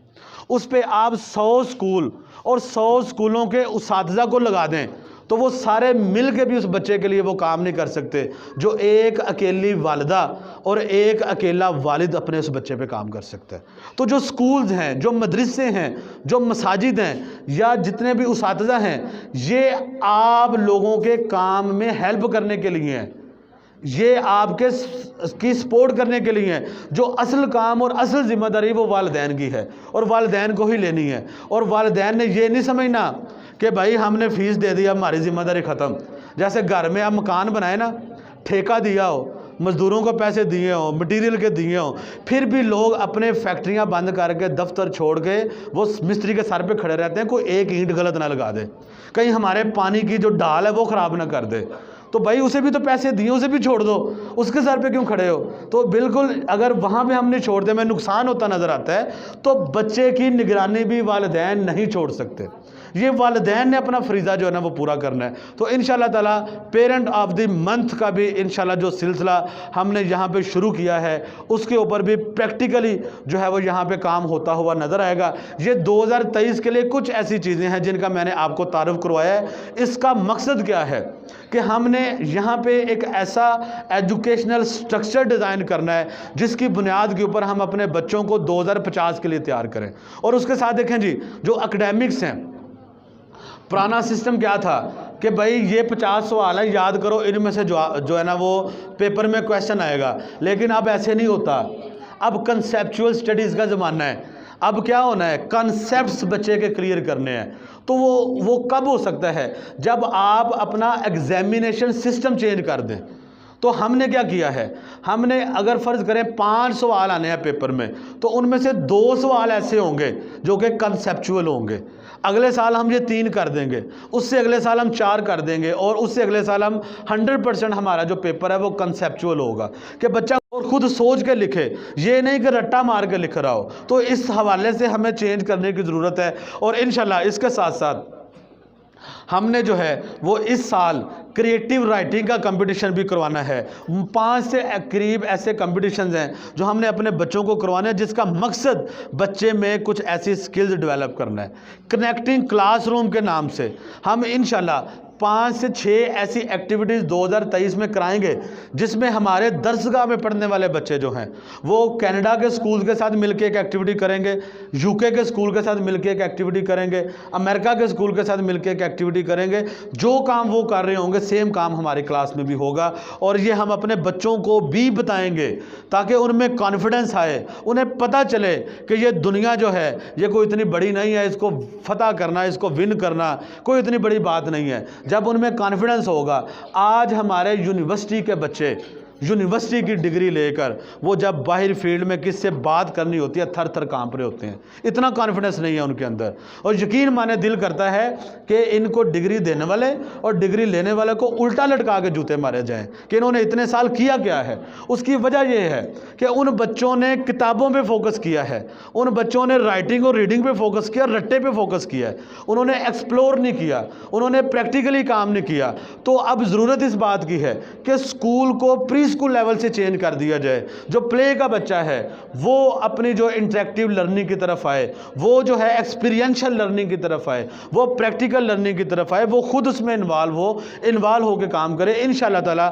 اس پہ آپ 100 سکول اور 100 سکولوں کے اساتذہ کو لگا دیں تو وہ سارے مل کے بھی اس بچے کے لیے وہ کام نہیں کر سکتے جو ایک اکیلی والدہ اور ایک اکیلا والد اپنے اس بچے پہ کام کر سکتا ہے. تو جو سکولز ہیں، جو مدرسے ہیں، جو مساجد ہیں، یا جتنے بھی اساتذہ ہیں، یہ آپ لوگوں کے کام میں ہیلپ کرنے کے لیے ہیں، یہ آپ کی سپورٹ کرنے کے لیے ہیں. جو اصل کام اور اصل ذمہ داری وہ والدین کی ہے اور والدین کو ہی لینی ہے. اور والدین نے یہ نہیں سمجھنا کہ بھائی ہم نے فیس دے دی، اب ہماری ذمہ داری ختم. جیسے گھر میں اب مکان بنائے نا، ٹھیکہ دیا ہو، مزدوروں کو پیسے دیے ہوں، مٹیریل کے دیے ہوں، پھر بھی لوگ اپنے فیکٹریاں بند کر کے دفتر چھوڑ کے وہ مستری کے سر پہ کھڑے رہتے ہیں، کوئی ایک اینٹ غلط نہ لگا دے، کہیں ہمارے پانی کی جو ڈال ہے وہ خراب نہ کر دے. تو بھائی اسے بھی تو پیسے دیے، اسے بھی چھوڑ دو، اس کے سر پہ کیوں کھڑے ہو؟ تو بالکل اگر وہاں پہ ہم نہیں چھوڑتے، میں نقصان ہوتا نظر آتا ہے، تو بچے کی نگرانی بھی والدین نہیں چھوڑ سکتے. یہ والدین نے اپنا فریضہ جو ہے نا وہ پورا کرنا ہے. تو انشاءاللہ تعالیٰ پیرنٹ آف دی منتھ کا بھی انشاءاللہ جو سلسلہ ہم نے یہاں پہ شروع کیا ہے، اس کے اوپر بھی پریکٹیکلی جو ہے وہ یہاں پہ کام ہوتا ہوا نظر آئے گا. یہ 2023 کے لیے کچھ ایسی چیزیں ہیں جن کا میں نے آپ کو تعارف کروایا ہے. اس کا مقصد کیا ہے کہ ہم نے یہاں پہ ایک ایسا ایجوکیشنل سٹرکچر ڈیزائن کرنا ہے جس کی بنیاد کے اوپر ہم اپنے بچوں کو 2050 کے لیے تیار کریں. اور اس کے ساتھ دیکھیں جی، جو اکیڈیمکس ہیں، پرانا سسٹم کیا تھا کہ بھائی یہ 50 سوال ہے، یاد کرو، ان میں سے جو ہے نا وہ پیپر میں کویسچن آئے گا. لیکن اب ایسے نہیں ہوتا، اب کنسیپچول سٹڈیز کا زمانہ ہے. اب کیا ہونا ہے، کنسیپٹس بچے کے کلیئر کرنے ہیں. تو وہ کب ہو سکتا ہے؟ جب آپ اپنا ایگزامینیشن سسٹم چینج کر دیں. تو ہم نے کیا کیا ہے، ہم نے اگر فرض کریں 5 سوال آنے ہیں پیپر میں، تو ان میں سے 2 سوال ایسے ہوں گے جو کہ کنسیپچول ہوں گے. اگلے سال ہم یہ 3 کر دیں گے، اس سے اگلے سال ہم 4 کر دیں گے، اور اس سے اگلے سال ہم 100% ہمارا جو پیپر ہے وہ کنسیپچول ہوگا کہ بچہ اور خود سوچ کے لکھے، یہ نہیں کہ رٹا مار کے لکھ رہا ہو. تو اس حوالے سے ہمیں چینج کرنے کی ضرورت ہے. اور انشاءاللہ اس کے ساتھ ساتھ ہم نے جو ہے وہ اس سال کریٹیو رائٹنگ کا کمپٹیشن بھی کروانا ہے. 5 سے قریب ایسے کمپٹیشنز ہیں جو ہم نے اپنے بچوں کو کروانا ہے، جس کا مقصد بچے میں کچھ ایسی سکلز ڈیولپ کرنا ہے. کنیکٹنگ کلاس روم کے نام سے ہم انشاءاللہ 5 سے 6 ایسی ایکٹیویٹیز 2023 میں کرائیں گے، جس میں ہمارے درسگاہ میں پڑھنے والے بچے جو ہیں وہ کینیڈا کے سکول کے ساتھ مل کے ایک ایکٹیویٹی کریں گے، UK کے سکول کے ساتھ مل کے ایک ایکٹیویٹی کریں گے، امریکہ کے سکول کے ساتھ مل کے ایک ایکٹیویٹی کریں گے. جو کام وہ کر رہے ہوں گے سیم کام ہماری کلاس میں بھی ہوگا. اور یہ ہم اپنے بچوں کو بھی بتائیں گے تاکہ ان میں کانفیڈنس آئے، انہیں پتہ چلے کہ یہ دنیا جو ہے یہ کوئی اتنی بڑی نہیں ہے، اس کو فتح کرنا، اس کو ون کرنا کوئی اتنی بڑی بات نہیں ہے. جب ان میں کانفیڈنس ہوگا، آج ہمارے یونیورسٹی کے بچے یونیورسٹی کی ڈگری لے کر وہ جب باہر فیلڈ میں کس سے بات کرنی ہوتی ہے تھر تھر کانپ رہے ہوتے ہیں. اتنا کانفیڈنس نہیں ہے ان کے اندر. اور یقین مانے دل کرتا ہے کہ ان کو ڈگری دینے والے اور ڈگری لینے والے کو الٹا لٹکا کے جوتے مارے جائیں کہ انہوں نے اتنے سال کیا کیا ہے. اس کی وجہ یہ ہے کہ ان بچوں نے کتابوں پہ فوکس کیا ہے، ان بچوں نے رائٹنگ اور ریڈنگ پہ فوکس کیا، رٹے پہ فوکس کیا ہے. انہوں نے ایکسپلور نہیں کیا، انہوں نے پریکٹیکلی کام نہیں کیا. تو اب ضرورت اس بات کی ہے کہ سکول کو پری سکول لیول سے چینج کر دیا جائے. جو پلے کا بچہ ہے وہ اپنی جو انٹریکٹیو لرننگ کی طرف آئے، وہ جو ہے ایکسپیرینشل لرننگ کی طرف آئے، وہ پریکٹیکل لرننگ کی طرف آئے، وہ خود اس میں انوالو ہو کے کام کرے. انشاءاللہ تعالی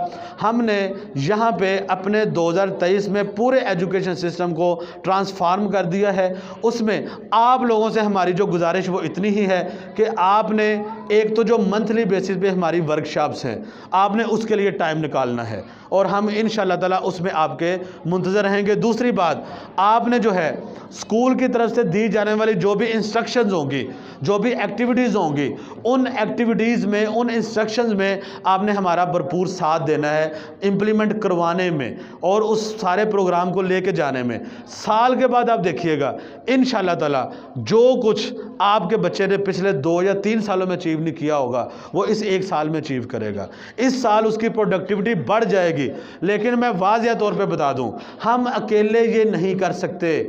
ہم نے یہاں پہ اپنے 2023 میں پورے ایجوکیشن سسٹم کو ٹرانسفارم کر دیا ہے. اس میں آپ لوگوں سے ہماری جو گزارش وہ اتنی ہی ہے کہ آپ نے ایک تو جو منتھلی بیسس پہ ہماری ورکشاپس ہیں، آپ نے اس کے لیے ٹائم نکالنا ہے، اور ہم انشاءاللہ تعالی اس میں آپ کے منتظر رہیں گے. دوسری بات، آپ نے جو ہے اسکول کی طرف سے دی جانے والی جو بھی انسٹرکشنز ہوں گی، جو بھی ایکٹیویٹیز ہوں گی، ان ایکٹیویٹیز میں، ان انسٹرکشنز میں آپ نے ہمارا بھرپور ساتھ دینا ہے امپلیمنٹ کروانے میں اور اس سارے پروگرام کو لے کے جانے میں. سال کے بعد آپ دیکھیے گا انشاءاللہ تعالی جو کچھ آپ کے بچے نے پچھلے 2 یا 3 سالوں میں اچیو نہیں کیا ہوگا وہ اس 1 سال میں اچیو کرے گا. اس سال اس کی پروڈکٹیوٹی بڑھ جائے گی. لیکن میں واضح طور پہ بتا دوں، ہم اکیلے یہ نہیں کر سکتے.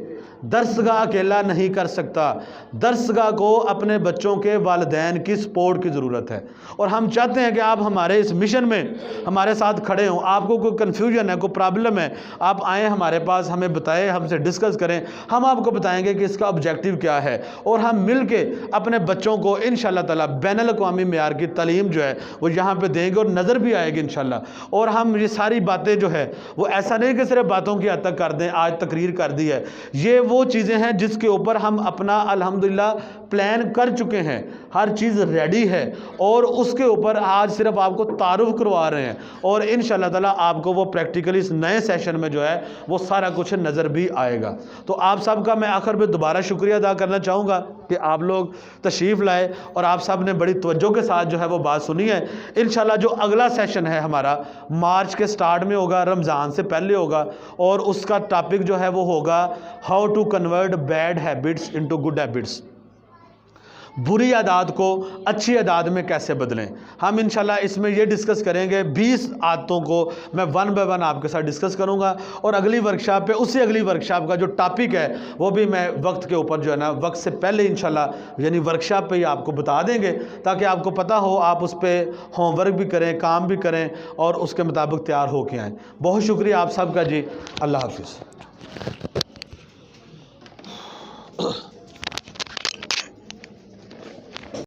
درسگاہ اکیلا نہیں کر سکتا. درسگاہ کو اپنے بچوں کے والدین کی سپورٹ کی ضرورت ہے، اور ہم چاہتے ہیں کہ آپ ہمارے اس مشن میں ہمارے ساتھ کھڑے ہوں. آپ کو کوئی کنفیوژن ہے، کوئی پرابلم ہے، آپ آئیں ہمارے پاس، ہمیں بتائیں، ہم سے ڈسکس کریں. ہم آپ کو بتائیں گے کہ اس کا آبجیکٹیو کیا ہے، اور ہم مل کے اپنے بچوں کو انشاءاللہ تعالی بین الاقوامی معیار کی تعلیم جو ہے وہ یہاں پہ دیں گے، اور نظر بھی آئے گی انشاءاللہ. اور ہم یہ ساری باتیں جو ہے وہ ایسا نہیں کہ صرف باتوں کی حد تک کر دیں، آج تقریر کر دی ہے. یہ وہ چیزیں ہیں جس کے اوپر ہم اپنا الحمدللہ پلان کر چکے ہیں، ہر چیز ریڈی ہے، اور اس کے اوپر آج صرف آپ کو تعارف کروا رہے ہیں، اور انشاءاللہ تعالیٰ آپ کو وہ پریکٹیکلی اس نئے سیشن میں جو ہے وہ سارا کچھ نظر بھی آئے گا۔ تو آپ سب کا میں آخر میں دوبارہ شکریہ ادا کرنا چاہوں گا کہ آپ لوگ تشریف لائے اور آپ سب نے بڑی توجہ کے ساتھ جو ہے وہ بات سنی ہے۔ انشاءاللہ جو اگلا سیشن ہے ہمارا مارچ کے سٹارٹ میں ہوگا، رمضان سے پہلے ہوگا، اور اس کا ٹاپک جو ہے وہ ہوگا how to convert bad habits into good habits, بری عادات کو اچھی عادات میں کیسے بدلیں۔ ہم انشاءاللہ اس میں یہ ڈسکس کریں گے، 20 عادتوں کو میں 1 بائی 1 آپ کے ساتھ ڈسکس کروں گا، اور اگلی ورکشاپ پہ اسی اگلی ورکشاپ کا جو ٹاپک ہے وہ بھی میں وقت کے اوپر جو ہے نا وقت سے پہلے انشاءاللہ یعنی ورکشاپ پہ ہی آپ کو بتا دیں گے، تاکہ آپ کو پتہ ہو، آپ اس پہ ہوم ورک بھی کریں، کام بھی کریں، اور اس کے مطابق تیار ہو کے آئیں۔ بہت شکریہ آپ سب کا جی، اللہ حافظ۔